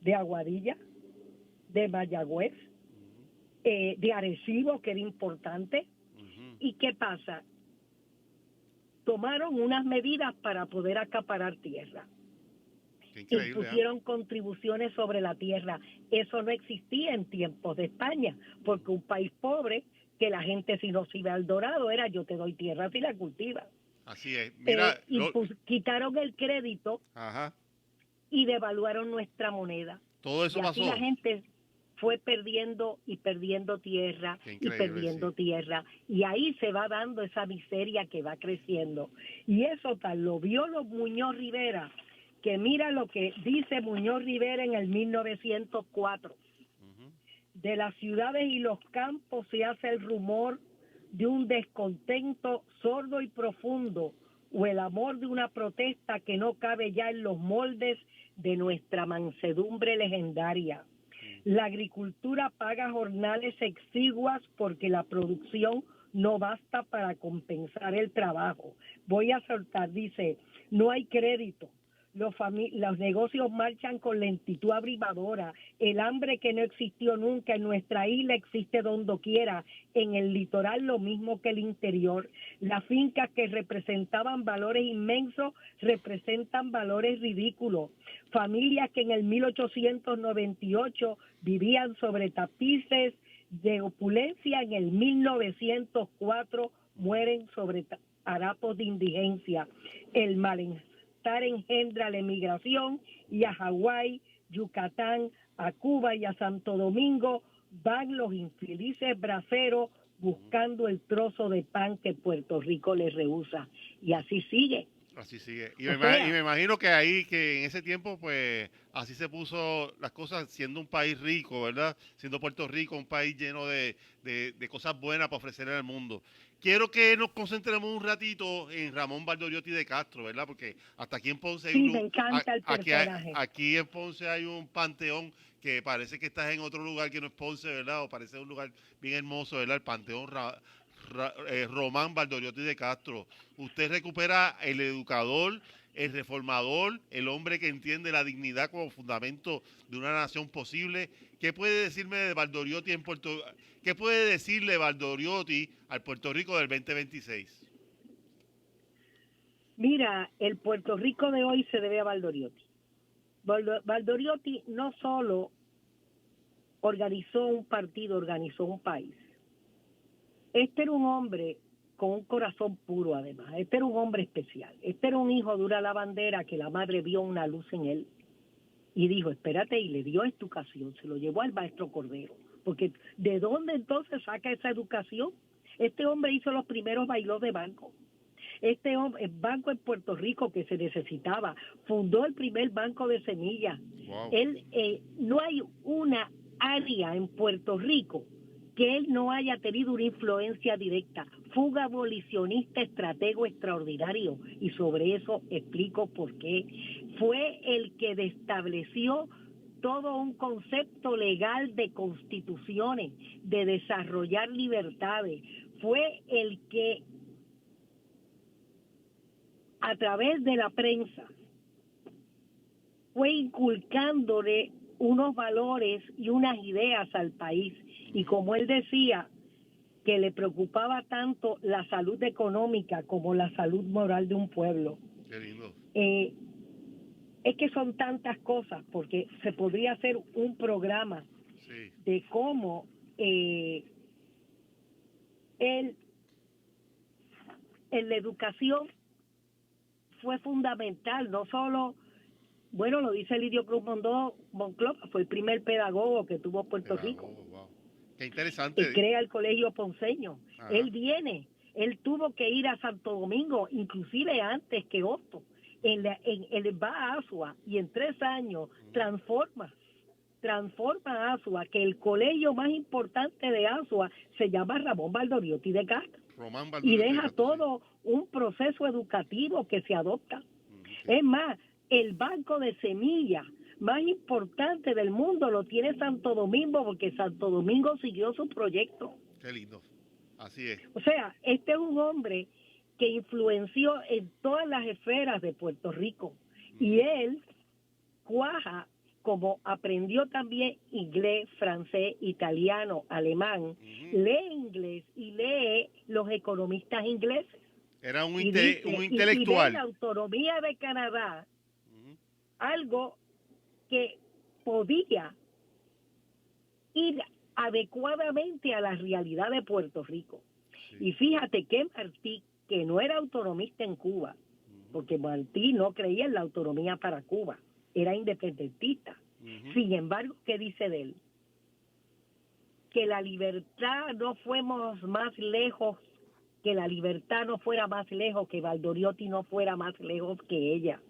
[SPEAKER 6] de Aguadilla, de Mayagüez, de Arecibo, que era importante. ¿Y qué pasa? Tomaron unas medidas para poder acaparar tierra. Y pusieron contribuciones sobre la tierra. Eso no existía en tiempos de España, porque un país pobre, que la gente si no se iba al dorado, era: yo te doy tierra si la cultivas.
[SPEAKER 3] Así es. Mira,
[SPEAKER 6] quitaron el crédito y devaluaron nuestra moneda.
[SPEAKER 3] Todo eso pasó.
[SPEAKER 6] Y la gente fue perdiendo tierra y perdiendo tierra, y ahí se va dando esa miseria que va creciendo. Y eso tal lo vio Muñoz Rivera, que mira lo que dice Muñoz Rivera en el 1904. De las ciudades y los campos se hace el rumor de un descontento sordo y profundo, o el amor de una protesta que no cabe ya en los moldes de nuestra mansedumbre legendaria. La agricultura paga jornales exiguas porque la producción no basta para compensar el trabajo. Voy a soltar, dice: no hay crédito. Los negocios marchan con lentitud abrumadora. El hambre que no existió nunca en nuestra isla existe donde quiera. En el litoral lo mismo que el interior. Las fincas que representaban valores inmensos representan valores ridículos. Familias que en el 1898 vivían sobre tapices de opulencia, en el 1904 mueren sobre harapos de indigencia. El malestar engendra la emigración, y a Hawái Yucatán, a Cuba y a Santo Domingo van los infelices braceros buscando el trozo de pan que Puerto Rico les rehúsa. Y así sigue.
[SPEAKER 3] Así sigue. Y me imagino que ahí, que en ese tiempo, pues, así se puso las cosas, siendo un país rico, ¿verdad? Siendo Puerto Rico un país lleno de cosas buenas para ofrecer al mundo. Quiero que nos concentremos un ratito en Ramón Valdoriotti de Castro, ¿verdad? Porque hasta aquí en Ponce hay
[SPEAKER 6] Sí, me encanta el personaje.
[SPEAKER 3] aquí en Ponce hay un panteón que parece que estás en otro lugar que no es Ponce, ¿verdad? O parece un lugar bien hermoso, ¿verdad? El panteón Román Valdoriotti de Castro. Usted recupera el educador, el reformador, el hombre que entiende la dignidad como fundamento de una nación posible. ¿Qué puede decirme de Valdoriotti en Puerto Rico? ¿Qué puede decirle Valdoriotti al Puerto Rico del 2026?
[SPEAKER 6] Mira, el Puerto Rico de hoy se debe a Valdoriotti. Valdoriotti no solo organizó un partido, organizó un país. Este era un hombre con un corazón puro, además. Este era un hombre especial. Este era un hijo de una lavandera que la madre vio una luz en él y dijo, espérate, y le dio educación. Se lo llevó al maestro Cordero. Porque ¿de dónde entonces saca esa educación? Este hombre hizo los primeros bailos de banco. Este hombre, el banco en Puerto Rico que se necesitaba, fundó el primer banco de semillas.
[SPEAKER 3] Wow.
[SPEAKER 6] No hay una área en Puerto Rico que él no haya tenido una influencia directa. Fue un abolicionista estratego extraordinario y sobre eso explico por qué. Fue el que estableció todo un concepto legal de constituciones, de desarrollar libertades. Fue el que a través de la prensa fue inculcándole unos valores y unas ideas al país. Y como él decía, que le preocupaba tanto la salud económica como la salud moral de un pueblo.
[SPEAKER 3] Qué lindo.
[SPEAKER 6] Es que son tantas cosas, porque se podría hacer un programa de cómo él, en la educación fue fundamental, no solo, bueno, lo dice Lidio Cruz Monclova, fue el primer pedagogo que tuvo Puerto Rico.
[SPEAKER 3] Wow. Qué interesante.
[SPEAKER 6] Y crea el Colegio Ponceño.
[SPEAKER 3] Ajá.
[SPEAKER 6] Él tuvo que ir a Santo Domingo, inclusive antes que Hostos. Él va a Asua y en 3 años transforma Asua, que el colegio más importante de Asua se llama Ramón Valdoriotti de Castro. Y deja todo un proceso educativo que se adopta. Es más, el banco de semillas más importante del mundo lo tiene Santo Domingo, porque Santo Domingo siguió su proyecto.
[SPEAKER 3] Qué lindo, así es.
[SPEAKER 6] O sea, este es un hombre que influenció en todas las esferas de Puerto Rico. Y él cuaja, como aprendió también inglés, francés, italiano, alemán, lee inglés y lee los economistas ingleses.
[SPEAKER 3] Era un
[SPEAKER 6] dice,
[SPEAKER 3] intelectual.
[SPEAKER 6] Y de la autonomía de Canadá, algo que podía ir adecuadamente a la realidad de Puerto Rico. Sí. Y fíjate que Martí, que no era autonomista en Cuba, porque Martí no creía en la autonomía para Cuba, era independentista. Sin embargo, ¿qué dice de él? Que la libertad no fuéramos más lejos, que la libertad no fuera más lejos, que Valdoriotti no fuera más lejos que ella.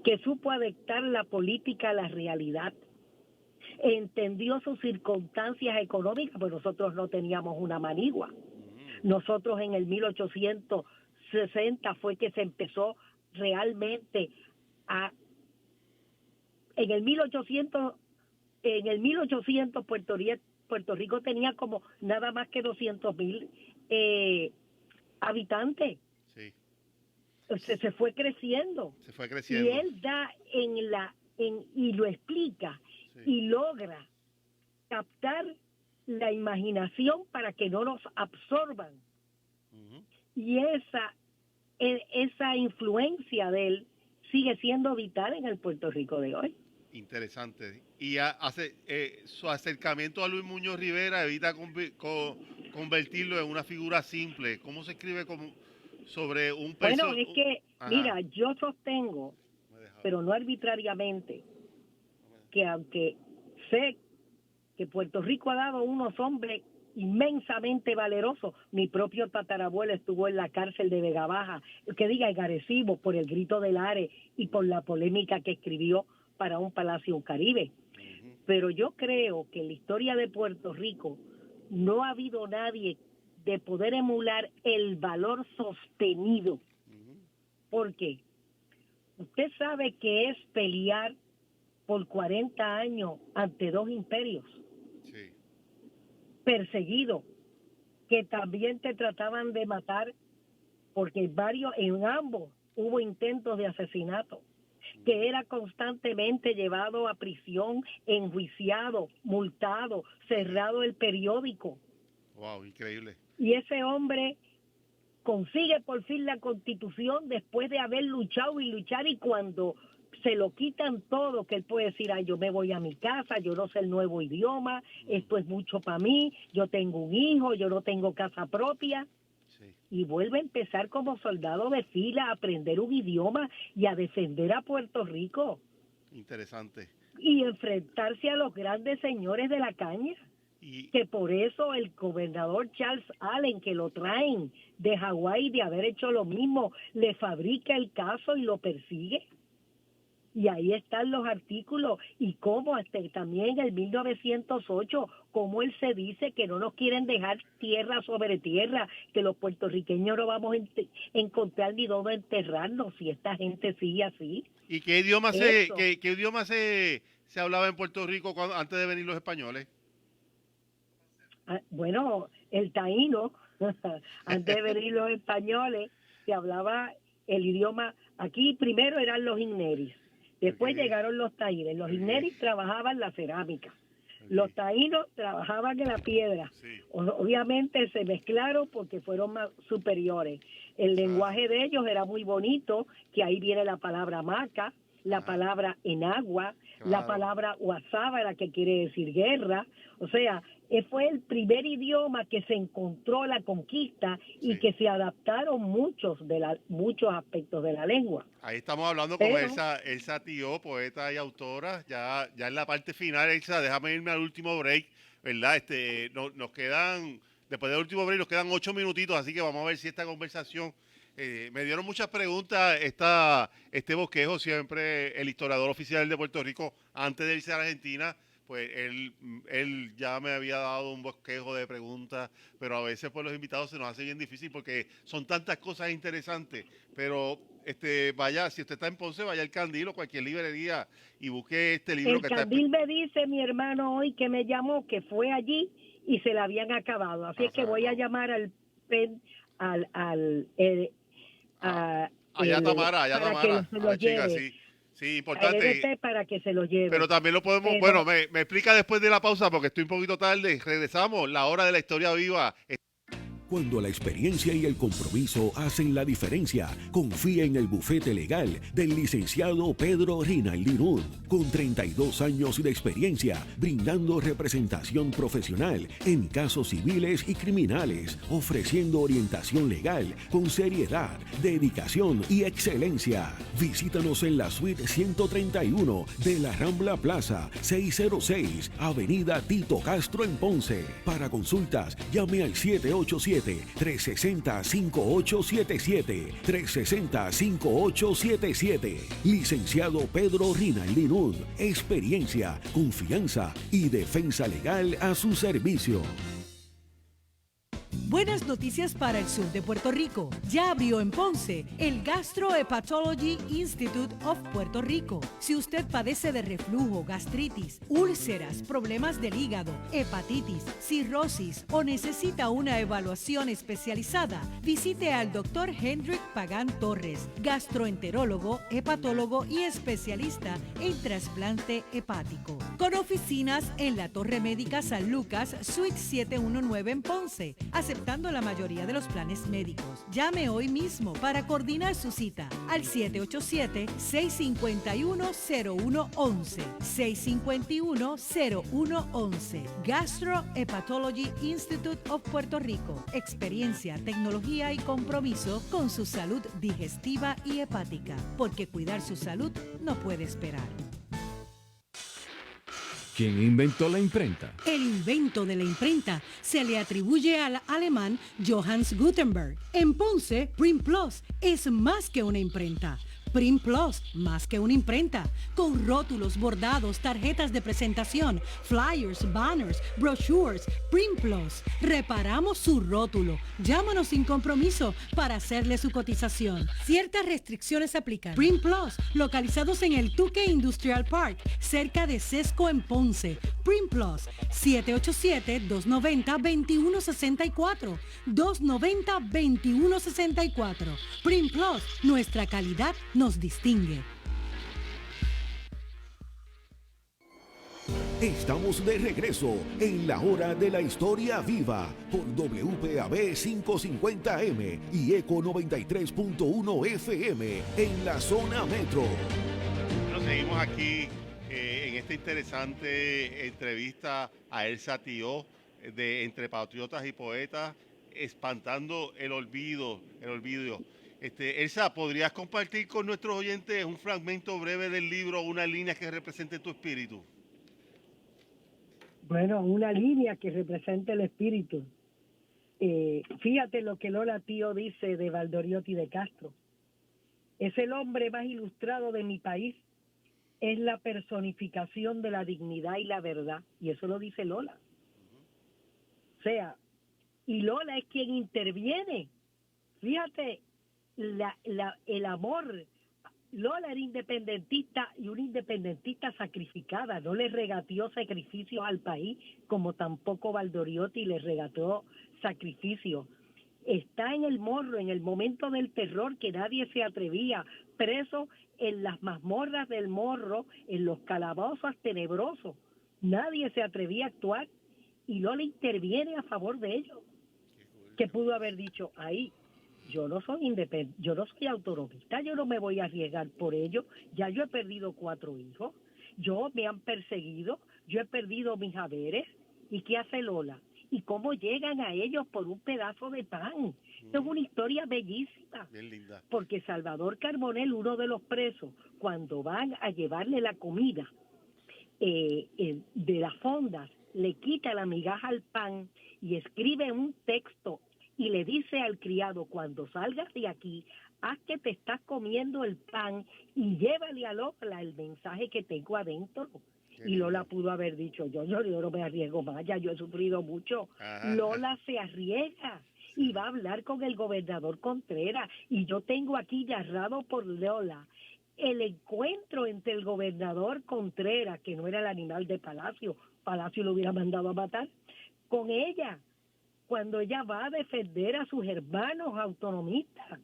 [SPEAKER 6] Que supo adaptar la política a la realidad, entendió sus circunstancias económicas, pues nosotros no teníamos una manigua. Nosotros en el 1860 fue que se empezó realmente a... En el 1800 Puerto Rico tenía como nada más que 200,000 habitantes. Sí. Se fue creciendo. Y él da y lo explica, y logra captar la imaginación para que no nos absorban. Y esa influencia de él sigue siendo vital en el Puerto Rico de hoy.
[SPEAKER 3] Interesante. Y su acercamiento a Luis Muñoz Rivera evita convertirlo en una figura simple. ¿Cómo se escribe sobre un personaje?
[SPEAKER 6] Bueno, es que, mira, yo sostengo, pero no arbitrariamente, que aunque sé que Puerto Rico ha dado unos hombres inmensamente valerosos, mi propio tatarabuelo estuvo en la cárcel de Vega Baja, que diga en Arecibo, por el grito del Are y por la polémica que escribió para un Palacio Caribe. Pero yo creo que en la historia de Puerto Rico no ha habido nadie de poder emular el valor sostenido. ¿Por qué? Usted sabe que es pelear por 40 años ante dos imperios.
[SPEAKER 3] Sí.
[SPEAKER 6] Perseguido, que también te trataban de matar, porque en ambos hubo intentos de asesinato, que era constantemente llevado a prisión, enjuiciado, multado, cerrado el periódico.
[SPEAKER 3] Wow, increíble.
[SPEAKER 6] Y ese hombre consigue por fin la Constitución después de haber luchado y luchar, y cuando se lo quitan todo, que él puede decir, ay, yo me voy a mi casa, yo no sé el nuevo idioma, esto es mucho para mí, yo tengo un hijo, yo no tengo casa propia.
[SPEAKER 3] Sí.
[SPEAKER 6] Y vuelve a empezar como soldado de fila a aprender un idioma y a defender a Puerto Rico.
[SPEAKER 3] Interesante.
[SPEAKER 6] Y enfrentarse a los grandes señores de la caña. Que por eso el gobernador Charles Allen, que lo traen de Hawái de haber hecho lo mismo, le fabrica el caso y lo persigue. Y ahí están los artículos, y cómo también en el 1908, cómo él se dice que no nos quieren dejar tierra sobre tierra, que los puertorriqueños no vamos a encontrar ni dónde enterrarnos si esta gente sigue así.
[SPEAKER 3] ¿Y qué idioma se hablaba en Puerto Rico antes de venir los españoles?
[SPEAKER 6] Bueno, el taíno, antes de venir los españoles, se hablaba el idioma, aquí primero eran los inneris, después llegaron los taínos. Los inneris trabajaban la cerámica, los taínos trabajaban en la piedra. Obviamente se mezclaron porque fueron más superiores. El lenguaje de ellos era muy bonito, que ahí viene la palabra maca, la palabra enagua, la palabra huasábara, que quiere decir guerra. O sea, fue el primer idioma que se encontró la conquista y que se adaptaron muchos aspectos de la lengua.
[SPEAKER 3] Ahí estamos hablando con Elsa Tío, poeta y autora. Ya en la parte final, Elsa, déjame irme al último break, ¿verdad? Nos quedan, después del último break, nos quedan 8 minutitos, así que vamos a ver si esta conversación... me dieron muchas preguntas. Este bosquejo, siempre el historiador oficial de Puerto Rico, antes de irse a Argentina, pues él ya me había dado un bosquejo de preguntas, pero a veces pues los invitados se nos hace bien difícil porque son tantas cosas interesantes. Pero vaya, si usted está en Ponce, vaya al Candil o cualquier librería y busque este libro.
[SPEAKER 6] El Candil me dice mi hermano hoy que me llamó, que fue allí y se la habían acabado. Así es que voy a llamar allá Tamara, la chica,
[SPEAKER 3] sí, importante.
[SPEAKER 6] Para que se lo lleve.
[SPEAKER 3] Pero también lo podemos, me explica después de la pausa porque estoy un poquito tarde. Regresamos, la hora de la historia viva.
[SPEAKER 2] Cuando la experiencia y el compromiso hacen la diferencia, confía en el bufete legal del licenciado Pedro Rinaldi Nud, con 32 años de experiencia, brindando representación profesional en casos civiles y criminales, ofreciendo orientación legal con seriedad, dedicación y excelencia. Visítanos en la suite 131 de la Rambla Plaza, 606, Avenida Tito Castro en Ponce. Para consultas, llame al 787-360-5877, 360-5877. Licenciado Pedro Rinaldi Nud, experiencia, confianza y defensa legal a su servicio.
[SPEAKER 4] Buenas noticias para el sur de Puerto Rico. Ya abrió en Ponce el Gastrohepatology Institute of Puerto Rico. Si usted padece de reflujo, gastritis, úlceras, problemas del hígado, hepatitis, cirrosis o necesita una evaluación especializada, visite al Dr. Hendrik Pagán Torres, gastroenterólogo, hepatólogo y especialista en trasplante hepático. Con oficinas en la Torre Médica San Lucas, Suite 719 en Ponce, aceptando la mayoría de los planes médicos. Llame hoy mismo para coordinar su cita al 787-651-0111. 651-0111. Gastrohepatology Institute of Puerto Rico. Experiencia, tecnología y compromiso con su salud digestiva y hepática. Porque cuidar su salud no puede esperar.
[SPEAKER 1] ¿Quién inventó la imprenta?
[SPEAKER 4] El invento de la imprenta se le atribuye al alemán Johannes Gutenberg. En Ponce, Print Plus es más que una imprenta. Print Plus, más que una imprenta, con rótulos, bordados, tarjetas de presentación, flyers, banners, brochures. Print Plus, reparamos su rótulo. Llámanos sin compromiso para hacerle su cotización. Ciertas restricciones aplican. Print Plus, localizados en el Tuque Industrial Park, cerca de Sesco en Ponce. Print Plus, 787-290-2164. 290-2164. Print Plus, nuestra calidad nos distingue.
[SPEAKER 2] Estamos de regreso en la hora de la historia viva por WPAB 550M y ECO 93.1 FM en la zona metro.
[SPEAKER 3] Bueno, seguimos aquí en esta interesante entrevista a Elsa Tió de Entre Patriotas y Poetas, espantando el olvido. Elsa, ¿podrías compartir con nuestros oyentes un fragmento breve del libro, una línea que represente tu espíritu?
[SPEAKER 6] Bueno, una línea que represente el espíritu. Fíjate lo que Lola Tío dice de Valdoriotti de Castro. Es el hombre más ilustrado de mi país. Es la personificación de la dignidad y la verdad. Y eso lo dice Lola. O sea, y Lola es quien interviene. Fíjate, el amor. Lola era independentista y una independentista sacrificada, no le regateó sacrificios al país, como tampoco Valdoriotti le regateó sacrificios. Está en el Morro, en el momento del terror que nadie se atrevía, preso en las mazmorras del Morro, en los calabozos tenebrosos. Nadie se atrevía a actuar y Lola interviene a favor de ellos. ¿Qué pudo haber dicho ahí? Yo no soy independiente, yo no soy autonomista, yo no me voy a arriesgar por ello. Ya yo he perdido 4 hijos, me han perseguido, yo he perdido mis haberes. ¿Y qué hace Lola? ¿Y cómo llegan a ellos por un pedazo de pan? Esto es una historia bellísima.
[SPEAKER 3] Bien linda.
[SPEAKER 6] Porque Salvador Carbonell, uno de los presos, cuando van a llevarle la comida de las fondas, le quita la migaja al pan y escribe un texto y le dice al criado, cuando salgas de aquí, haz que te estás comiendo el pan y llévale a Lola el mensaje que tengo adentro. Y Lola pudo haber dicho, yo no me arriesgo más, ya yo he sufrido mucho. Ajá. Lola se arriesga y va a hablar con el gobernador Contreras. Y yo tengo aquí narrado por Lola el encuentro entre el gobernador Contreras, que no era el animal de Palacio lo hubiera mandado a matar, con ella, cuando ella va a defender a sus hermanos autonomistas,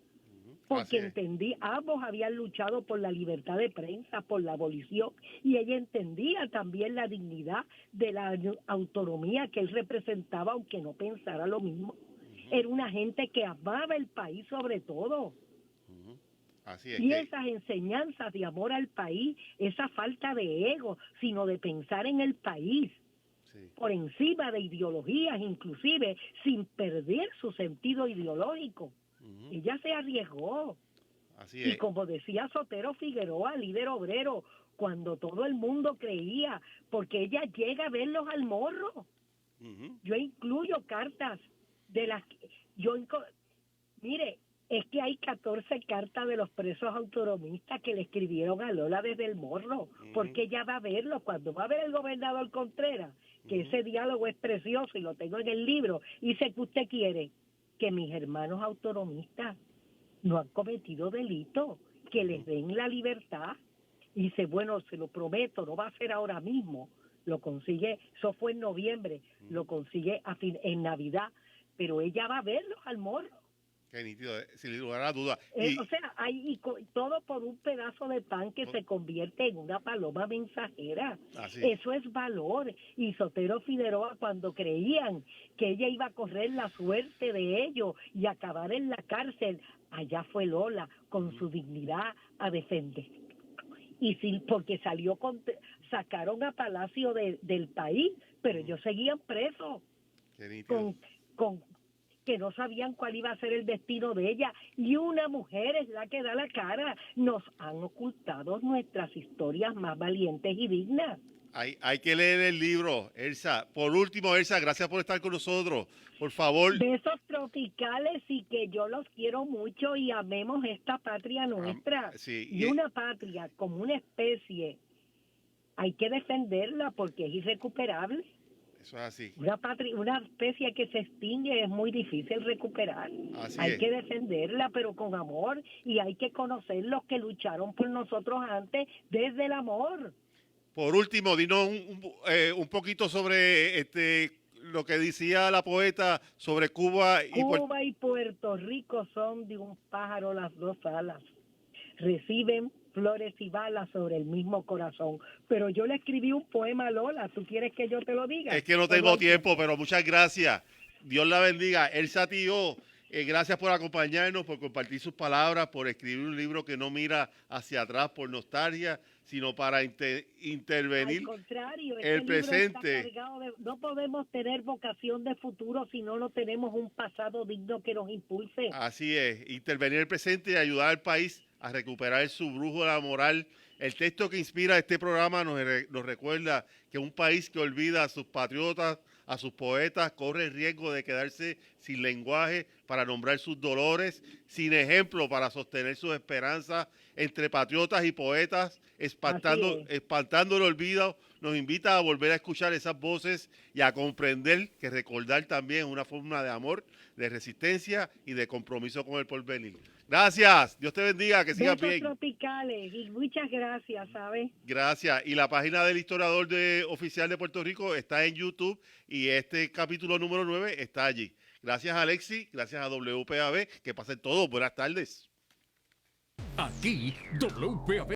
[SPEAKER 6] porque entendí, ambos habían luchado por la libertad de prensa, por la abolición, y ella entendía también la dignidad de la autonomía que él representaba, aunque no pensara lo mismo. Era una gente que amaba el país sobre todo.
[SPEAKER 3] Así es
[SPEAKER 6] y esas enseñanzas de amor al país, esa falta de ego, sino de pensar en el país, por encima de ideologías, inclusive sin perder su sentido ideológico. Ella se arriesgó.
[SPEAKER 3] Así es.
[SPEAKER 6] Y como decía Sotero Figueroa, líder obrero, cuando todo el mundo creía, porque ella llega a verlos al Morro. Yo incluyo cartas de las que mire, es que hay 14 cartas de los presos autonomistas que le escribieron a Lola desde el Morro, porque ella va a verlo, cuando va a ver el gobernador Contreras, que ese diálogo es precioso y lo tengo en el libro, dice que usted quiere que mis hermanos autonomistas no han cometido delito, que les den la libertad. Y dice, bueno, se lo prometo, no va a ser ahora mismo, lo consigue, eso fue en noviembre, lo consigue en Navidad, pero ella va a verlos al Morro.
[SPEAKER 3] Qué nítido, sin lugar a duda.
[SPEAKER 6] O sea, todo por un pedazo de pan que se convierte en una paloma mensajera. Eso es valor. Y Sotero Figueroa, cuando creían que ella iba a correr la suerte de ellos y acabar en la cárcel, allá fue Lola con su dignidad a defender. Y porque sacaron a Palacio del país, pero ellos seguían presos.
[SPEAKER 3] Qué nítido.
[SPEAKER 6] Que no sabían cuál iba a ser el destino de ella, y una mujer es la que da la cara. Nos han ocultado nuestras historias más valientes y dignas.
[SPEAKER 3] Hay que leer el libro, Elsa. Por último, Elsa, gracias por estar con nosotros. Por favor.
[SPEAKER 6] Besos tropicales y que yo los quiero mucho y amemos esta patria nuestra.
[SPEAKER 3] Sí,
[SPEAKER 6] y una patria como una especie, hay que defenderla porque es irrecuperable.
[SPEAKER 3] Eso es así.
[SPEAKER 6] Una especie que se extingue es muy difícil recuperar.
[SPEAKER 3] Hay
[SPEAKER 6] que defenderla, pero con amor, y hay que conocer los que lucharon por nosotros antes desde el amor.
[SPEAKER 3] Por último, dinos un poquito sobre lo que decía la poeta sobre Cuba y
[SPEAKER 6] Cuba y Puerto Rico son de un pájaro las dos alas. Reciben flores y balas sobre el mismo corazón. Pero yo le escribí un poema a Lola. ¿Tú quieres que yo te lo diga?
[SPEAKER 3] Es que no tengo tiempo, pero muchas gracias. Dios la bendiga. Elsa Tío, gracias por acompañarnos, por compartir sus palabras, por escribir un libro que no mira hacia atrás por nostalgia, sino para intervenir.
[SPEAKER 6] Al contrario,
[SPEAKER 3] el presente.
[SPEAKER 6] No podemos tener vocación de futuro si no tenemos un pasado digno que nos impulse.
[SPEAKER 3] Así es, intervenir el presente y ayudar al país a recuperar su brújula moral. El texto que inspira este programa nos recuerda que un país que olvida a sus patriotas, a sus poetas, corre el riesgo de quedarse sin lenguaje para nombrar sus dolores, sin ejemplo para sostener sus esperanzas. Entre patriotas y poetas, espantando el olvido, nos invita a volver a escuchar esas voces y a comprender que recordar también es una forma de amor, de resistencia y de compromiso con el porvenir. Gracias, Dios te bendiga, que sigas bien.
[SPEAKER 6] Tropicales y muchas gracias, ¿sabes?
[SPEAKER 3] Gracias. Y la página del historiador oficial de Puerto Rico está en YouTube y este capítulo número 9 está allí. Gracias a Alexi, gracias a WPAB, que pasen todos. Buenas tardes.
[SPEAKER 1] Aquí, WPAB